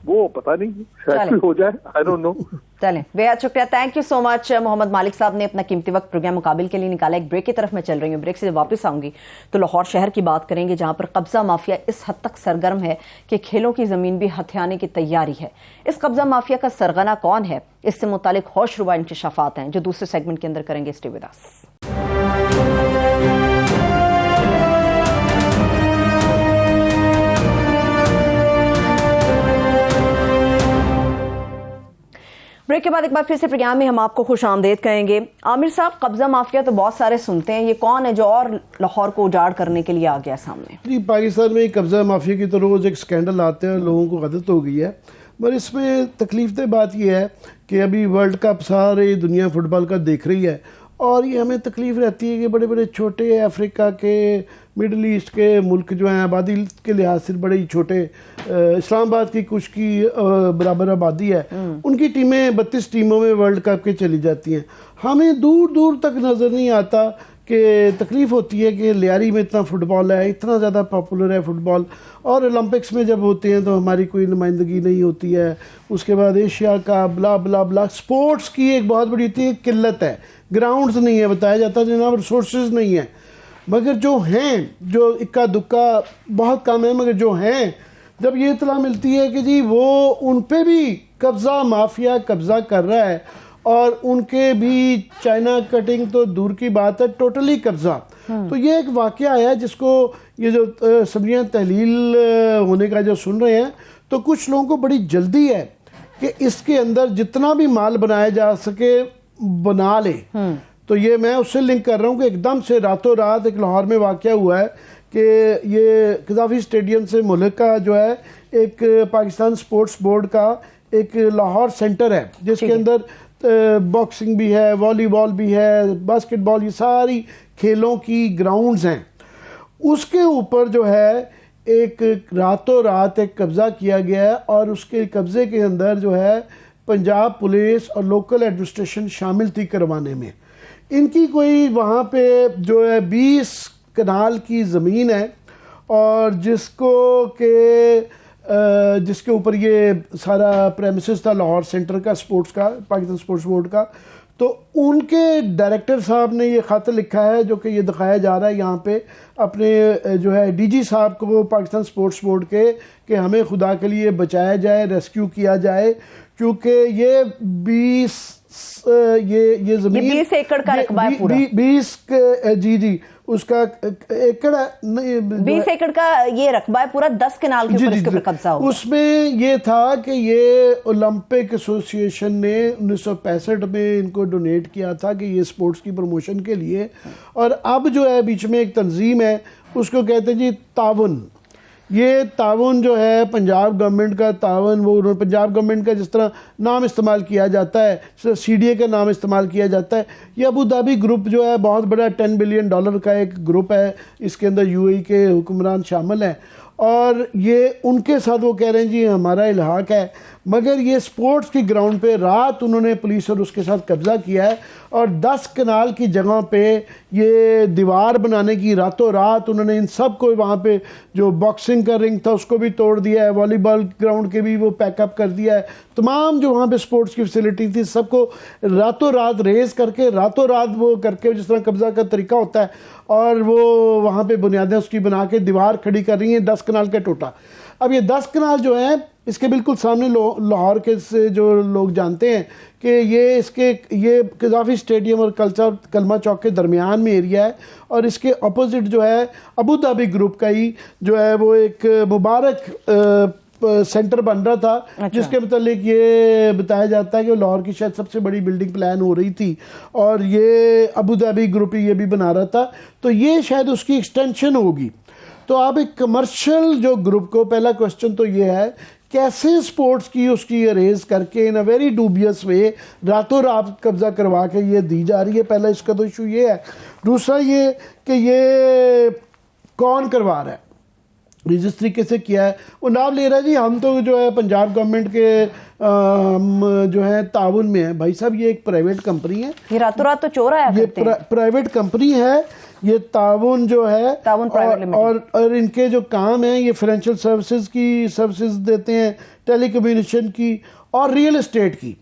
वो पता नहीं शायद भी हो जाए, I don't know. चलें, बेहद शुक्रिया, thank you so much Mohammad Malik साहब ने अपना कीमती वक्त प्रोग्राम मुकाबिल के लिए निकाला। एक ब्रेक की तरफ मैं चल रही हूँ, ब्रेक से जब वापस आऊंगी तो लाहौर शहर की बात करेंगे, जहां पर कब्जा माफिया इस हद तक सरगर्म है कि खेलों की जमीन भी हथियाने की तैयारी है। इस कब्जा माफिया का सरगना कौन है, इससे मुतालिक होशरुबा इंकशाफात हैं जो दूसरे सेगमेंट के अंदर करेंगे। Stay with us. ब्रेक के बाद एक बार फिर से प्रोग्राम में हम आपको खुश आमदेद कहेंगे। आमिर साहब, कब्जा माफिया तो बहुत सारे सुनते हैं, ये कौन है जो और लाहौर को उजाड़ करने के लिए आ गया सामने? जी, पाकिस्तान में कब्जा माफिया की तो रोज़ एक स्कैंडल आते हैं, लोगों को आदत हो गई है। मगर इसमें तकलीफ बात यह है कि अभी वर्ल्ड कप सारी दुनिया फुटबॉल का देख रही है, और ये हमें तकलीफ रहती है कि बड़े बड़े छोटे अफ्रीका के, मिडल ईस्ट के मुल्क जो हैं आबादी के लिहाज से बड़े ही छोटे, इस्लामाबाद की कुछ की बराबर आबादी है, उनकी टीमें 32 टीमों में वर्ल्ड कप के चली जाती हैं। हमें दूर दूर तक नज़र नहीं आता कि तकलीफ़ होती है कि लियारी में इतना फ़ुटबॉल है, इतना ज़्यादा पॉपुलर है फ़ुटबॉल, और ओलंपिक्स में जब होते हैं तो हमारी कोई नुमाइंदगी नहीं होती है। उसके बाद एशिया का ब्ला ब्ला ब्ला, स्पोर्ट्स की एक बहुत बड़ी किल्लत है, ग्राउंड्स नहीं है, बताया जाता है जनाब रिसोर्सेज नहीं है। मगर जो हैं, जो इक्का दुक्का बहुत कम है, मगर जो हैं, जब ये इत्तला मिलती है कि जी वो उन पे भी कब्ज़ा माफिया कब्ज़ा कर रहा है, और उनके भी चाइना कटिंग तो दूर की बात है, टोटली कब्ज़ा। तो ये एक वाक़या है जिसको ये जो सब्जियाँ तहलील होने का जो सुन रहे हैं, तो कुछ लोगों को बड़ी जल्दी है कि इसके अंदर जितना भी माल बनाया जा सके बना ले। तो ये मैं उससे लिंक कर रहा हूँ कि एकदम से रातों रात एक लाहौर में वाक़या हुआ है कि ये कज़ाफ़ी स्टेडियम से मुल्क का जो है एक पाकिस्तान स्पोर्ट्स बोर्ड का एक लाहौर सेंटर है, जिसके अंदर बॉक्सिंग भी है, वॉलीबॉल भी है, बास्केटबॉल, ये सारी खेलों की ग्राउंड्स हैं। उसके ऊपर जो है एक रातों रात एक कब्ज़ा किया गया है और उसके कब्ज़े के अंदर जो है पंजाब पुलिस और लोकल एडमिनिस्ट्रेशन शामिल थी करवाने में। इनकी कोई वहाँ पे जो है 20 कनाल की ज़मीन है और जिसके ऊपर ये सारा प्रेमिसेस था लाहौर सेंटर का, स्पोर्ट्स का, पाकिस्तान स्पोर्ट्स बोर्ड का। तो उनके डायरेक्टर साहब ने ये ख़त लिखा है जो कि ये दिखाया जा रहा है यहाँ पे अपने जो है डीजी साहब को पाकिस्तान स्पोर्ट्स बोर्ड के कि हमें खुदा के लिए बचाया जाए, रेस्क्यू किया जाए, क्योंकि ये 20 ये ज़मीन 20 एकड़ का रकबा है पूरा। 20 जी उसका एकड़ नहीं, 20 एकड़ का ये रकबा है पूरा, 10 कनाल के ऊपर इसके ऊपर कब्जा होगा। उसमें ये था कि ये ओलंपिक एसोसिएशन ने 1965 में इनको डोनेट किया था कि ये स्पोर्ट्स की प्रमोशन के लिए। और अब जो है बीच में एक तंजीम है उसको कहते हैं जी ताउन। ये ताउन जो है पंजाब गवर्नमेंट का ताउन, वो पंजाब गवर्नमेंट का जिस तरह नाम इस्तेमाल किया जाता है, CDA का नाम इस्तेमाल किया जाता है, ये अबू धाबी ग्रुप जो है बहुत बड़ा $10 बिलियन का एक ग्रुप है। इसके अंदर UAE के हुक्मरान शामिल हैं और ये उनके साथ वो कह रहे हैं जी हमारा इल्हाक है। मगर ये स्पोर्ट्स की ग्राउंड पे रात उन्होंने पुलिस और उसके साथ कब्ज़ा किया है और 10 कनाल की जगह पे ये दीवार बनाने की रातों रात उन्होंने इन सब को वहाँ पे जो बॉक्सिंग का रिंग था उसको भी तोड़ दिया है, वॉलीबॉल ग्राउंड के भी वो पैकअप कर दिया है, तमाम जो वहाँ पे स्पोर्ट्स की फैसिलिटी थी सबको रातों रात रेज करके रातों रात वो करके जिस तरह कब्ज़ा का तरीका होता है और वो वहाँ पे बुनियादें उसकी बना के दीवार खड़ी कर रही हैं 10 कनाल का टोटा। अब ये 10 कनाल जो है इसके बिल्कुल सामने लाहौर के से जो लोग जानते हैं कि ये कज़ाफ़ी स्टेडियम और कलमा चौक के दरमियान में एरिया है और इसके अपोजिट जो है अबू धाबी ग्रुप का ही जो है वो एक मुबारक सेंटर बन रहा था। अच्छा। जिसके मतलब ये बताया जाता है कि लाहौर की शायद सबसे बड़ी बिल्डिंग प्लान हो रही थी और ये अबू धाबी ग्रुप ये भी बना रहा था, तो ये शायद उसकी एक्सटेंशन होगी। तो आप एक कमर्शियल जो ग्रुप को, पहला क्वेश्चन तो ये है कैसे स्पोर्ट्स की उसकी अरेज करके इन अ वेरी डूबियस वे रातों रात कब्जा करवा के ये दी जा रही है। पहला इसका तो इशू ये है। दूसरा ये कि ये कौन करवा रहा है, जिस तरीके से किया है वो नाम ले रहा है जी हम तो जो है पंजाब गवर्नमेंट के जो है ताउन में है। भाई साहब ये एक प्राइवेट कंपनी है, ये रातों रात तो चोर आया ये प्राइवेट कंपनी है, ये ताउन जो है ताउन और इनके जो काम है ये फाइनेंशियल सर्विसेज देते हैं, टेलीकम्युनिकेशन की और रियल एस्टेट की।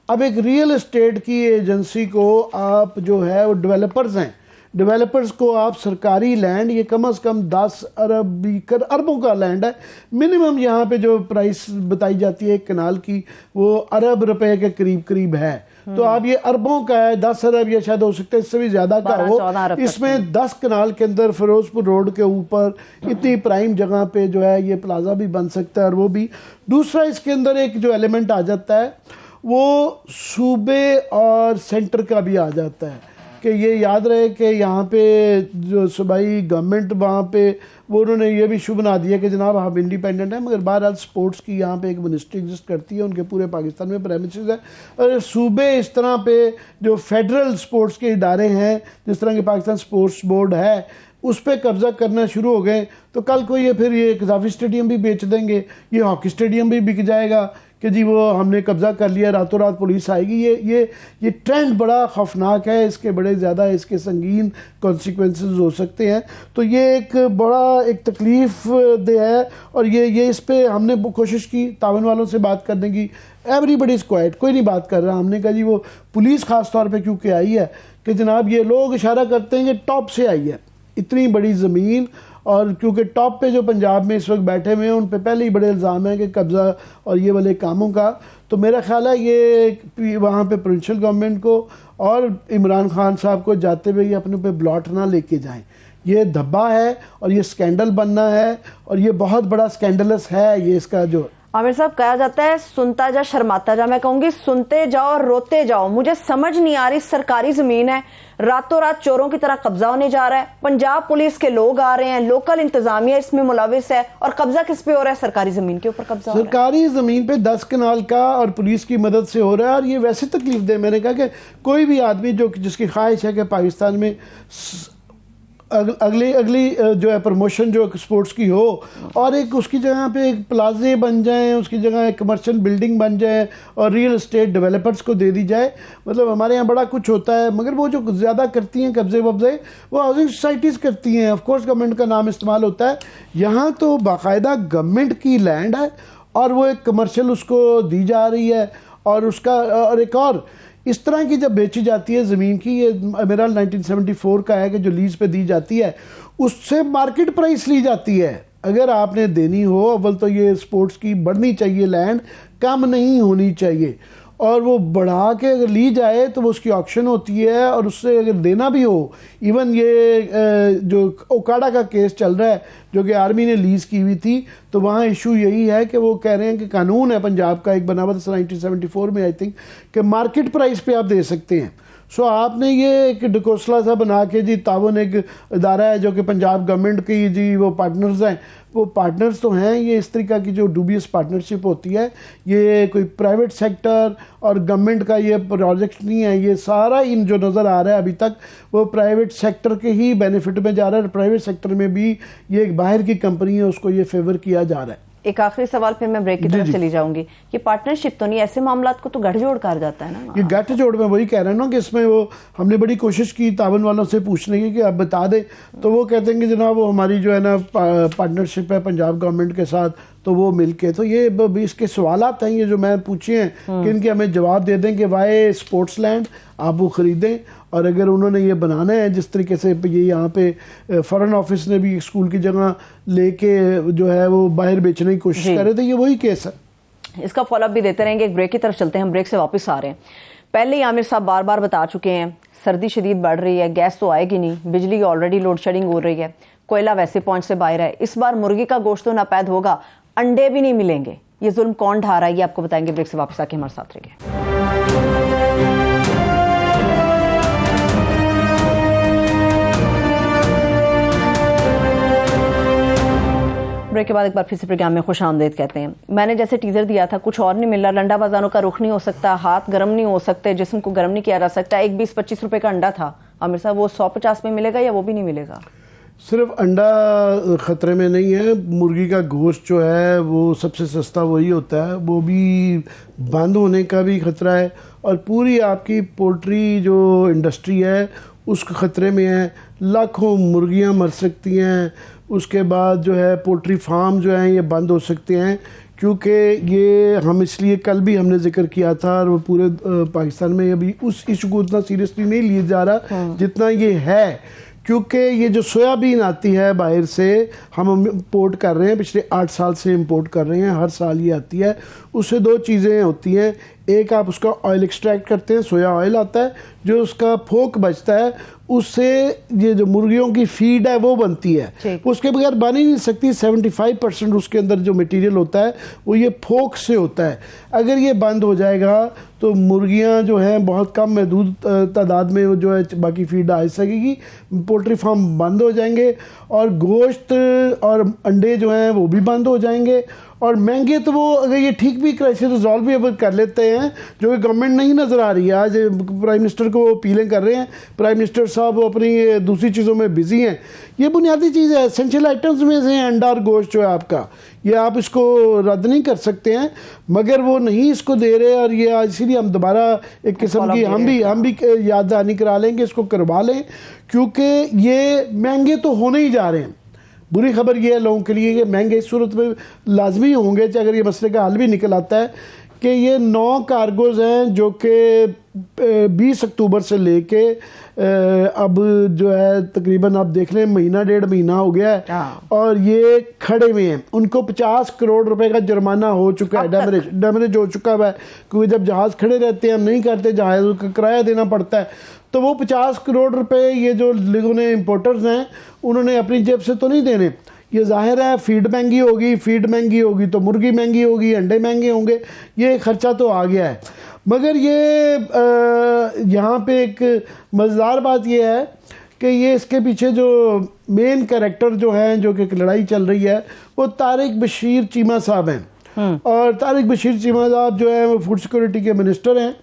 अब एक रियल एस्टेट की एजेंसी को आप जो है वो डेवलपर्स हैं, डेवलपर्स को आप सरकारी लैंड, ये कम से कम 10 अरबों का लैंड है मिनिमम, यहाँ पे जो प्राइस बताई जाती है एक कनाल की वो अरब रुपए के करीब है। तो आप ये अरबों का है, 10 अरब या शायद हो सकता है इससे भी ज्यादा का हो। इसमें 10 कनाल के अंदर फिरोजपुर रोड के ऊपर इतनी प्राइम जगह पे जो है ये प्लाजा भी बन सकता है और वो भी। दूसरा इसके अंदर एक जो एलिमेंट आ जाता है वो सूबे और सेंटर का भी आ जाता है कि ये याद रहे कि यहाँ पे जो सूबाई गवर्नमेंट वहाँ पे वो उन्होंने ये भी इशू बना दिया कि जनाब हम इंडिपेंडेंट हैं, मगर बहरहाल स्पोर्ट्स की यहाँ पे एक मिनिस्ट्री एग्जिस्ट करती है, उनके पूरे पाकिस्तान में प्रेमिसेस है। और सूबे इस तरह पे जो फेडरल स्पोर्ट्स के इदारे हैं जिस तरह के पाकिस्तान स्पोर्ट्स बोर्ड है उस पर कब्जा करना शुरू हो गए तो कल को ये फिर ये कज़ाफ़ी स्टेडियम भी बेच देंगे, ये हॉकी स्टेडियम भी बिक जाएगा कि जी वो हमने कब्जा कर लिया, रातों रात पुलिस आएगी। ये ट्रेंड बड़ा खौफनाक है, इसके बड़े ज़्यादा इसके संगीन कॉन्सिक्वेंसेस हो सकते हैं। तो ये एक बड़ा एक तकलीफ दे है और ये इस पे हमने कोशिश की तावन वालों से बात करने की। एवरीबडी इज़ क्वाइट, कोई नहीं बात कर रहा। हमने कहा जी वो पुलिस ख़ास तौर पर क्योंकि आई है कि जनाब ये लोग इशारा करते हैं कि टॉप से आई है इतनी बड़ी ज़मीन, और क्योंकि टॉप पे जो पंजाब में इस वक्त बैठे हुए हैं उन पे पहले ही बड़े इल्ज़ाम हैं कि कब्ज़ा और ये वाले कामों का। तो मेरा ख्याल है ये वहाँ पे प्रोविंशियल गवर्नमेंट को और इमरान खान साहब को जाते हुए ये अपने पे ब्लॉट ना लेके जाएं। ये धब्बा है और ये स्कैंडल बनना है और ये बहुत बड़ा स्कैंडलस है ये इसका जो। आमिर साहब कहा जाता है सुनता जा शर्माता जा, मैं कहूंगी सुनते जाओ और रोते जाओ। मुझे समझ नहीं आ रही, सरकारी जमीन है, रातों रात चोरों की तरह कब्जा होने जा रहा है, पंजाब पुलिस के लोग आ रहे हैं, लोकल इंतजामिया इसमें मुलविस है और कब्जा किस पे हो रहा है? सरकारी जमीन के ऊपर कब्जा। सरकारी जमीन पे 10 कनाल का और पुलिस की मदद से हो रहा है। और ये वैसे तकलीफ दे, मैंने कहा कि कोई भी आदमी जो जिसकी ख्वाहिश है कि पाकिस्तान में अगली जो है प्रमोशन जो स्पोर्ट्स की हो, और एक उसकी जगह पे एक प्लाजे बन जाएं, उसकी जगह एक कमर्शियल बिल्डिंग बन जाए और रियल एस्टेट डेवलपर्स को दे दी जाए। मतलब हमारे यहाँ बड़ा कुछ होता है, मगर वो जो ज़्यादा करती हैं कब्जे वब्जे वो हाउसिंग सोसाइटीज़ करती हैं। ऑफ कोर्स गवर्नमेंट का नाम इस्तेमाल होता है, यहाँ तो बाकायदा गवर्नमेंट की लैंड है और वो एक कमर्शियल उसको दी जा रही है। और उसका और एक और इस तरह की जब बेची जाती है ज़मीन की, ये मेरा 1974 का है कि जो लीज़ पे दी जाती है उससे मार्केट प्राइस ली जाती है। अगर आपने देनी हो, अव्वल तो ये स्पोर्ट्स की बढ़नी चाहिए, लैंड कम नहीं होनी चाहिए, और वो बढ़ा के अगर ली जाए तो वो उसकी ऑक्शन होती है, और उससे अगर देना भी हो, इवन ये जो ओकाड़ा का केस चल रहा है जो कि आर्मी ने लीज़ की हुई थी, तो वहाँ इशू यही है कि वो कह रहे हैं कि कानून है पंजाब का एक बना हुआ था 1974 में आई थिंक, कि मार्केट प्राइस पे आप दे सकते हैं। सो आपने ये एक डकोसला सा बना के जी, तावन एक इदारा है जो कि पंजाब गवर्नमेंट की जी वो पार्टनर्स हैं, वो पार्टनर्स तो हैं, ये इस तरीक़ा की जो डूबियस पार्टनरशिप होती है, ये कोई प्राइवेट सेक्टर और गवर्नमेंट का ये प्रोजेक्ट नहीं है। ये सारा इन जो नज़र आ रहा है अभी तक वो प्राइवेट सेक्टर के ही बेनिफिट में जा रहा है, और प्राइवेट सेक्टर में भी ये एक बाहर की कंपनी है उसको ये फेवर किया जा रहा है। एक आखिरी सवाल फिर मैं ब्रेक की तरफ चली जाऊंगी। ये पार्टनरशिप तो नहीं, ऐसे मामलात को तो गठजोड़ कहा जाता है ना। ये गठजोड़ में वही कह रहे हैं ना कि इसमें वो हमने बड़ी कोशिश की तावन वालों से पूछने की कि आप बता दें, तो वो कहते हैं कि जनाब वो हमारी जो है ना पार्टनरशिप है पंजाब गवर्नमेंट के साथ, तो वो मिलके, तो ये इसके सवालात हैं ये जो मैं पूछे हैं कि इनके हमें जवाब दे दें कि वाई स्पोर्ट्स लैंड आप वो ख़रीदें, और अगर उन्होंने ये बनाना है जिस तरीके से ये यहाँ पे फॉरेन ऑफिस ने भी स्कूल की जगह लेके जो है वो बाहर बेचने की कोशिश कर रहे थे, ये वही केस है। इसका फॉलोअप भी देते रहेंगे। एक ब्रेक की तरफ चलते हैं, हम ब्रेक से वापस आ रहे हैं। पहले ही आमिर साहब बार बार बता चुके हैं, सर्दी शदीद बढ़ रही है, गैस तो आएगी नहीं, बिजली की ऑलरेडी लोड शेडिंग हो रही है, कोयला वैसे पहुंच से बाहर है, इस बार मुर्गी का गोश्त तो नापैद होगा, अंडे भी नहीं मिलेंगे। ये जुल्म कौन ढा रहा है ये आपको बताएंगे। ब्रेक से वापस आके हमारे साथ रहिए। ब्रेक के बाद एक बार फिर से प्रोग्राम में खुश आमदेद कहते हैं। मैंने जैसे टीजर दिया था, कुछ और नहीं मिल रहा, लंडा बाजारों का रुख नहीं हो सकता, हाथ गर्म नहीं हो सकते, जिस्म को गर्म नहीं किया जा सकता। एक 20-25 रुपए का अंडा था आमिर साहब, वो 150 में मिलेगा या वो भी नहीं मिलेगा? सिर्फ अंडा ख़तरे में नहीं है, मुर्गी का गोश्त जो है वो सबसे सस्ता वही होता है, वो भी बंद होने का भी ख़तरा है, और पूरी आपकी पोल्ट्री जो इंडस्ट्री है उसके ख़तरे में है। लाखों मुर्गियां मर सकती हैं, उसके बाद जो है पोल्ट्री फार्म जो हैं ये बंद हो सकते हैं, क्योंकि ये हम इसलिए कल भी हमने जिक्र किया था, और वो पूरे पाकिस्तान में अभी उस इशू को उतना सीरियसली नहीं लिया जा रहा जितना ये है, क्योंकि ये जो सोयाबीन आती है बाहर से हम इम्पोर्ट कर रहे हैं, पिछले 8 साल से इम्पोर्ट कर रहे हैं, हर साल ये आती है। उससे दो चीज़ें होती हैं, एक आप उसका ऑयल एक्सट्रैक्ट करते हैं, सोया ऑयल आता है, जो उसका फोक बचता है उससे ये जो मुर्गियों की फीड है वो बनती है, उसके बगैर बन ही नहीं सकती। 75% उसके अंदर जो मटेरियल होता है वो ये फोक से होता है। अगर ये बंद हो जाएगा तो मुर्गियां जो हैं बहुत कम महदूद तादाद में वो जो है बाकी फीड आ सकेगी, पोल्ट्री फार्म बंद हो जाएंगे, और गोश्त और अंडे जो हैं वो भी बंद हो जाएंगे। और महंगे तो वो अगर ये ठीक भी क्राइसिस रिजॉल्व भी अब कर लेते हैं, जो कि गवर्नमेंट नहीं नज़र आ रही है। आज प्राइम मिनिस्टर को अपीलें कर रहे हैं, प्राइम मिनिस्टर साहब अपनी दूसरी चीज़ों में बिजी हैं। ये बुनियादी चीज़ है, एसेंशियल आइटम्स में से अंडा और गोश्त जो है आपका, ये आप इसको रद्द नहीं कर सकते हैं, मगर वो नहीं इसको दे रहे, और ये आज इसीलिए हम दोबारा एक किस्म की हम भी याद दहानी करा लेंगे, इसको करवा लें, क्योंकि ये महंगे तो होने ही जा रहे हैं। बुरी खबर ये है लोगों के लिए कि महंगे इस सूरत में लाजमी होंगे, अगर ये मसले का हल भी निकल आता है, कि ये 9 कार्गोज़ हैं जो कि 20 अक्टूबर से लेके अब जो है तकरीबन आप देख लें महीना 1.5 महीना हो गया है, और ये खड़े हुए हैं। उनको 50 करोड़ रुपए का जुर्माना हो चुका है, डैमेज हो चुका है, क्योंकि जब जहाज़ खड़े रहते हैं हम नहीं करते, जहाज़ का किराया देना पड़ता है, तो वो 50 करोड़ रुपए ये जो लोगों ने इम्पोर्टर्स हैं उन्होंने अपनी जेब से तो नहीं देने। ये जाहिर है फीड महंगी होगी तो मुर्गी महंगी होगी, अंडे महंगे होंगे, ये खर्चा तो आ गया है। मगर ये यहाँ पे एक मज़ेदार बात ये है कि ये इसके पीछे जो मेन कैरेक्टर जो हैं, जो कि लड़ाई चल रही है, वो तारिक बशीर चीमा साहब हैं। और तारिक बशीर चीमा साहब जो है वो फूड सिक्योरिटी के मिनिस्टर हैं।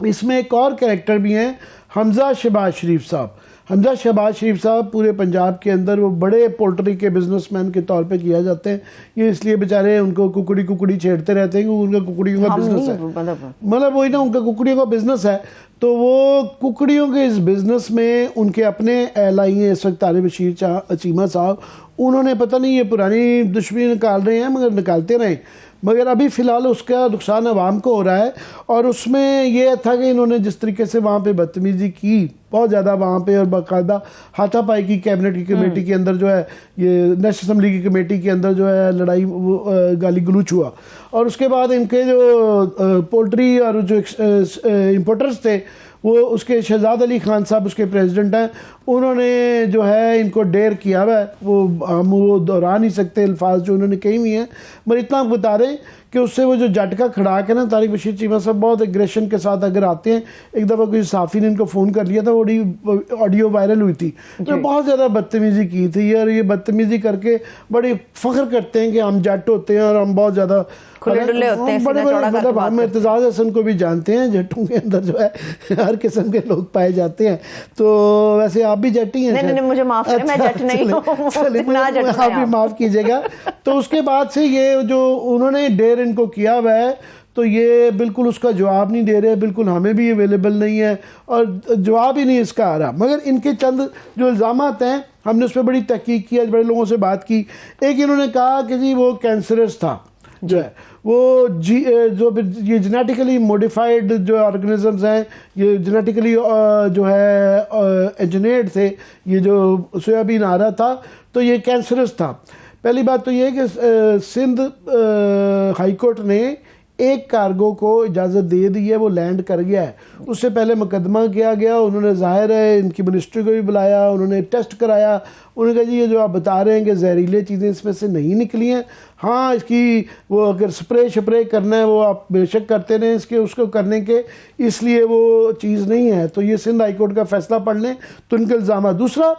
इसमें एक और कैरेक्टर भी हैं, हमजा शहबाज शरीफ साहब। हमजा शहबाज शरीफ साहब पूरे पंजाब के अंदर वो बड़े पोल्ट्री के बिजनेसमैन के तौर पे किया जाते हैं। ये इसलिए बेचारे उनको कुकड़ी छेड़ते रहते हैं क्योंकि उनका कुकड़ियों का बिजनेस है, मतलब वही ना, उनका कुकड़ियों का बिजनेस है। तो वो कुकड़ियों के इस बिजनेस में उनके अपने एलाई हैं इस वक्त तारिक बशीर चीमा साहब, उन्होंने पता नहीं ये पुरानी दुश्मनी निकाल रहे हैं मगर निकालते रहे, मगर अभी फ़िलहाल उसका नुकसान आवाम को हो रहा है। और उसमें यह था कि इन्होंने जिस तरीके से वहाँ पे बदतमीज़ी की बहुत ज़्यादा वहाँ पे, और बाकायदा हाथापाई की कैबिनेट की कमेटी के अंदर जो है, ये नेशनल असम्बली की कमेटी के अंदर जो है लड़ाई गाली गलूच हुआ। और उसके बाद इनके जो पोल्ट्री और जो इम्पोर्टर्स थे वो उसके शहजाद अली खान साहब उसके प्रेसिडेंट हैं, उन्होंने जो है इनको डेयर किया हुआ है। वो दोहरा नहीं सकते अल्फाज जो उन्होंने कही हुई हैं, मगर इतना आप बता रहे हैं कि उससे वो जो झटका खड़ा के ना तारिक बशीर चीमा साहब बहुत एग्रेशन के साथ अगर आते हैं। एक दफ़ा कोई साफ़ी ने इनको फ़ोन कर लिया था, ऑडियो वायरल हुई थी, तो बहुत ज़्यादा बदतमीज़ी की थी। और ये बदतमीज़ी करके बड़े फ़ख्र करते हैं कि हम जट होते हैं और हम बहुत ज़्यादा खुले डुले होते हैं, बड़े मतलब हम इर्तिज़ाज़ हसन को भी जानते हैं, जट्टों के अंदर जो है हर किस्म के लोग पाए जाते हैं। तो वैसे आप भी जट्टी हैं? नहीं, मुझे माफ करें, मैं जट नहीं हूं। आप भी माफ़ कीजिएगा। तो उसके बाद से ये जो उन्होंने डेयर इनको किया हुआ है, तो ये बिल्कुल उसका जवाब नहीं दे रहे, बिल्कुल हमें भी अवेलेबल नहीं है और जवाब ही नहीं इसका आ रहा। मगर इनके चंद जो इल्ज़ामात हैं, हमने उस पर बड़ी तहकीक की, आज बड़े लोगों से बात की। एक इन्होंने कहा कि जी वो कैंसरस था जो है, वो जो ये जेनेटिकली मॉडिफाइड जो ऑर्गेनिजम्स हैं, ये जेनेटिकली जो है इंजीनियर्ड थे, ये जो सोयाबीन आ रहा था तो ये कैंसरस था। पहली बात तो ये कि सिंध हाई कोर्ट ने एक कार्गो को इजाज़त दे दी है, वो लैंड कर गया है। उससे पहले मुकदमा किया गया, उन्होंने ज़ाहिर है इनकी मिनिस्ट्री को भी बुलाया, उन्होंने टेस्ट कराया, उन्होंने कहा जी ये जो आप बता रहे हैं कि जहरीले चीज़ें इसमें से नहीं निकली हैं, हाँ इसकी वो अगर स्प्रे करना है वो आप बेशक करते रहें, इसके उसको करने के इसलिए वो चीज़ नहीं है। तो ये सिंध हाई कोर्ट का फैसला पढ़ लें तो इनके इल्ज़ाम। दूसरा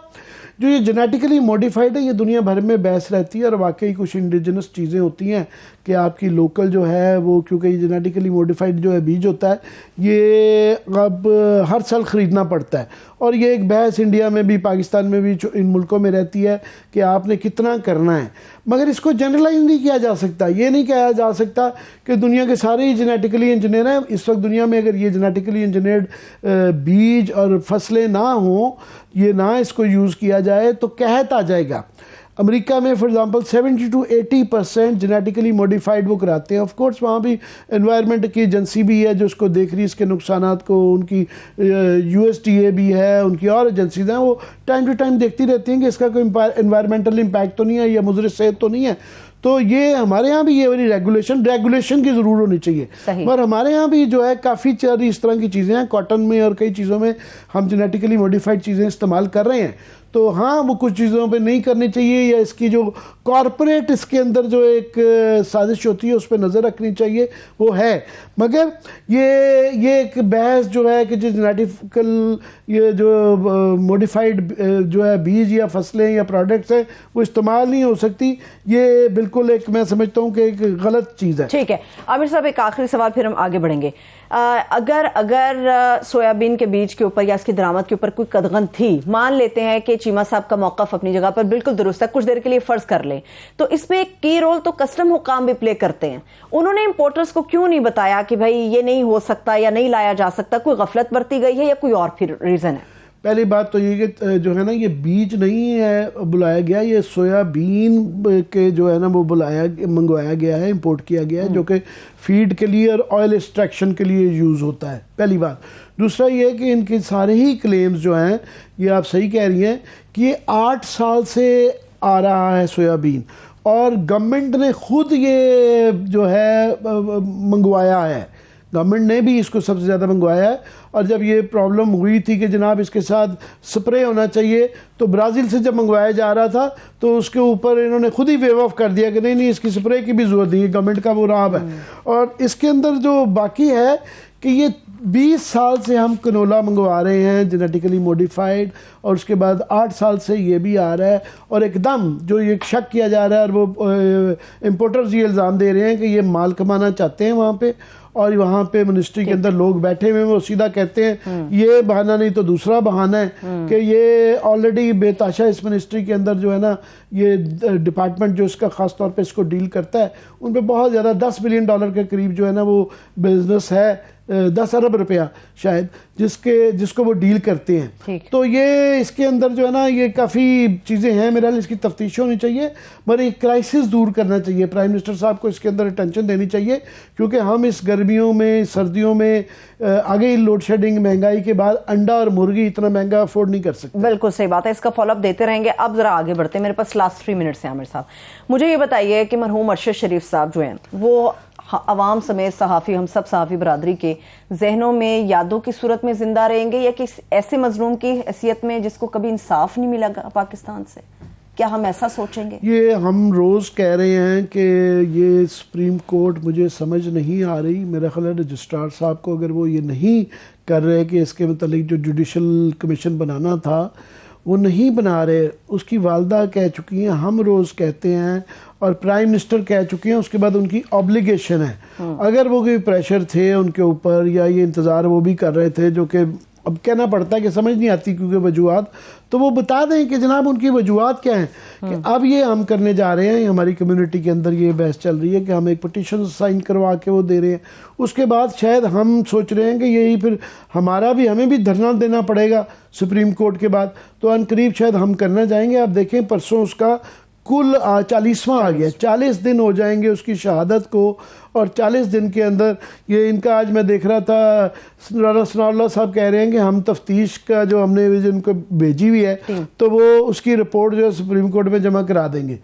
जो ये जेनेटिकली मॉडिफाइड है, ये दुनिया भर में बहस रहती है और वाकई कुछ इंडिजिनस चीज़ें होती हैं कि आपकी लोकल जो है वो, क्योंकि ये जेनेटिकली मॉडिफाइड जो है बीज होता है, ये अब हर साल ख़रीदना पड़ता है। और ये एक बहस इंडिया में भी, पाकिस्तान में भी, इन मुल्कों में रहती है कि आपने कितना करना है। मगर इसको जनरलाइज नहीं किया जा सकता, ये नहीं कहा जा सकता कि दुनिया के सारे ही जेनेटिकली इंजीनियर हैं। इस वक्त दुनिया में अगर ये जेनेटिकली इंजीनियर्ड बीज और फसलें ना हों, ये ना इसको यूज़ किया जाए तो कहत आ जाएगा। अमेरिका में for example 70 to 80% genetically modified वो कराते हैं। ऑफ कोर्स वहाँ भी एनवायरनमेंट की एजेंसी भी है जो उसको देख रही है, इसके नुकसानात को, उनकी USDA भी है, उनकी और एजेंसीज हैं, वो टाइम टू टाइम देखती रहती हैं कि इसका कोई एनवायरमेंटल इम्पैक्ट तो नहीं है या मुज़र सेहत तो नहीं है। तो ये हमारे यहाँ भी ये वाली रेगुलेशन की ज़रूर होनी चाहिए। पर हमारे यहाँ भी जो है काफ़ी सारी इस तरह की चीज़ें हैं, कॉटन में और कई चीज़ों में हम जेनेटिकली मॉडिफाइड चीज़ें इस्तेमाल कर रहे हैं। तो हाँ, वो कुछ चीज़ों पे नहीं करनी चाहिए, या इसकी जो कॉरपोरेट इसके अंदर जो एक साजिश होती है उस पर नज़र रखनी चाहिए, वो है। मगर ये एक बहस जो है कि जो जेनेटिकल ये जो मॉडिफाइड जो है बीज या फसलें या प्रोडक्ट्स हैं वो इस्तेमाल नहीं हो सकती, ये बिल्कुल एक मैं समझता हूँ कि एक गलत चीज़ है। ठीक है आमिर साहब, एक आखिरी सवाल फिर हम आगे बढ़ेंगे। अगर सोयाबीन के बीज के ऊपर या इसकी दरामद के ऊपर कोई कदगन थी, मान लेते हैं कि चीमा साहब का मौक़िफ़ अपनी जगह पर बिल्कुल दुरुस्त है, कुछ देर के लिए फर्ज कर लें, तो इसमें एक की रोल तो कस्टम हुकाम भी प्ले करते हैं। उन्होंने इंपोर्टर्स को क्यों नहीं बताया कि भाई ये नहीं हो सकता या नहीं लाया जा सकता? कोई गफलत बरती गई है या कोई और फिर रीज़न है? पहली बात तो ये कि जो है ना, ये बीज नहीं है बुलाया गया, ये सोयाबीन के जो है ना वो मंगवाया गया है, इंपोर्ट किया गया है, जो कि फीड के लिए और ऑयल एक्सट्रैक्शन के लिए यूज़ होता है, पहली बात। दूसरा ये है कि इनके सारे ही क्लेम्स जो हैं, ये आप सही कह रही हैं कि ये 8 साल से आ रहा है सोयाबीन, और गवर्नमेंट ने खुद ये जो है मंगवाया है, गवर्नमेंट ने भी इसको सबसे ज़्यादा मंगवाया है। और जब ये प्रॉब्लम हुई थी कि जनाब इसके साथ स्प्रे होना चाहिए, तो ब्राज़ील से जब मंगवाया जा रहा था तो उसके ऊपर इन्होंने खुद ही वेव ऑफ कर दिया कि नहीं इसकी स्प्रे की भी ज़रूरत नहीं है, गवर्नमेंट का वो राब है। और इसके अंदर जो बाकी है कि ये 20 साल से हम कनोला मंगवा रहे हैं जेनेटिकली मॉडिफाइड, और उसके बाद 8 साल से ये भी आ रहा है, और एकदम जो ये शक किया जा रहा है और वो इम्पोर्टर्स ये इल्ज़ाम दे रहे हैं कि ये माल कमाना चाहते हैं वहाँ पे, और वहाँ पे मिनिस्ट्री के अंदर लोग बैठे हुए हैं, वो सीधा कहते हैं ये बहाना नहीं तो दूसरा बहाना है कि ये ऑलरेडी बेताशा इस मिनिस्ट्री के अंदर जो है ना, ये डिपार्टमेंट जो इसका खास तौर पे इसको डील करता है, उन पे बहुत ज़्यादा $10 बिलियन के करीब जो है ना वो बिजनेस है, 10 अरब रुपया शायद, जिसको वो डील करते हैं। तो ये इसके अंदर जो है ना ये काफ़ी चीज़ें हैं, मेरे ख्याल इसकी तफ्तीश होनी चाहिए, मगर एक क्राइसिस दूर करना चाहिए। प्राइम मिनिस्टर साहब को इसके अंदर अटेंशन देनी चाहिए, क्योंकि हम इस गर्मियों में, सर्दियों में, आगे लोड शेडिंग, महंगाई के बाद अंडा और मुर्गी इतना महंगा अफोर्ड नहीं कर सकते। बिल्कुल सही बात है, इसका फॉलोअप देते रहेंगे। अब जरा आगे बढ़ते हैं, मेरे पास लास्ट 3 मिनट्स हैं। आमिर साहब, मुझे ये बताइए कि मरहूम अरशद शरीफ साहब जो हैं वो अवाम समेत सहाफ़ी, हम सब सहाफ़ी बरादरी के जहनों में यादों की सूरत में जिंदा रहेंगे, या किस ऐसे मजलूम की हैसियत में जिसको कभी इंसाफ नहीं मिला पाकिस्तान से? क्या हम ऐसा सोचेंगे? ये हम रोज़ कह रहे हैं कि ये सुप्रीम कोर्ट मुझे समझ नहीं आ रही। मेरा ख्याल है रजिस्ट्रार साहब को अगर वो ये नहीं कर रहे कि इसके मतलब जो जुडिशल कमीशन बनाना था वो नहीं बना रहे, उसकी वालदा कह चुकी हैं, हम रोज़ कहते हैं और प्राइम मिनिस्टर कह चुके हैं, उसके बाद उनकी ऑब्लिगेशन है। अगर वो कोई प्रेशर थे उनके ऊपर या ये इंतज़ार वो भी कर रहे थे, जो कि अब कहना पड़ता है कि समझ नहीं आती क्योंकि वजूहात, तो वो बता दें कि जनाब उनकी वजूहात क्या हैं कि अब ये हम करने जा रहे हैं, हमारी कम्युनिटी के अंदर ये बहस चल रही है कि हम एक पिटीशन साइन करवा के वो दे रहे हैं। उसके बाद शायद हम सोच रहे हैं कि यही फिर हमें भी धरना देना पड़ेगा सुप्रीम कोर्ट के बाद, तो अनकरीब शायद हम करना जाएंगे। आप देखें परसों उसका कुल 40वां आ गया, 40 दिन हो जाएंगे उसकी शहादत को, और 40 दिन के अंदर ये इनका, आज मैं देख रहा था राना सनाउल्लाह साहब कह रहे हैं कि हम तफ्तीश का जो हमने जिनको भेजी हुई है तो वो उसकी रिपोर्ट जो है सुप्रीम कोर्ट में जमा करा देंगे।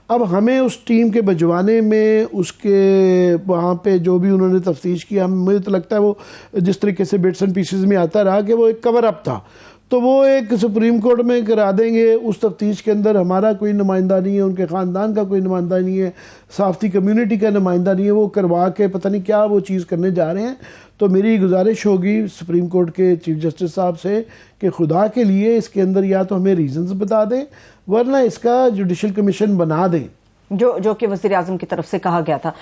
अब हमें उस टीम के भिजवाने में, उसके वहाँ पे जो भी उन्होंने तफ्तीश किया, मुझे तो लगता है वो जिस तरीके से बिट्स एंड पीसेस में आता रहा कि वो एक कवर अप था, तो वो एक सुप्रीम कोर्ट में करा देंगे। उस तफ्तीश के अंदर हमारा कोई नुमाइंदा नहीं है, उनके ख़ानदान का कोई नुमाइंदा नहीं है, सहाफ़ती कम्युनिटी का नुमाइंदा नहीं है, वो करवा के पता नहीं क्या वो चीज़ करने जा रहे हैं। तो मेरी गुजारिश होगी सुप्रीम कोर्ट के चीफ जस्टिस साहब से कि खुदा के लिए इसके अंदर या तो हमें रीजंस बता दें, वरना इसका जुडिशल कमीशन बना दें, जो कि वज़ीर आज़म की तरफ से कहा गया था।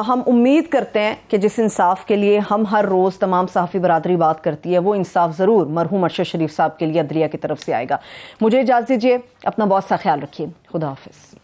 हम उम्मीद करते हैं कि जिस इंसाफ के लिए हम हर रोज़ तमाम सहाफ़ी बरादरी बात करती है, वो इंसाफ ज़रूर मरहूम अरशद शरीफ साहब के लिए अदलिया की तरफ से आएगा। मुझे इजाज़त दीजिए, अपना बहुत सा ख्याल रखिए, खुदा हाफिज़।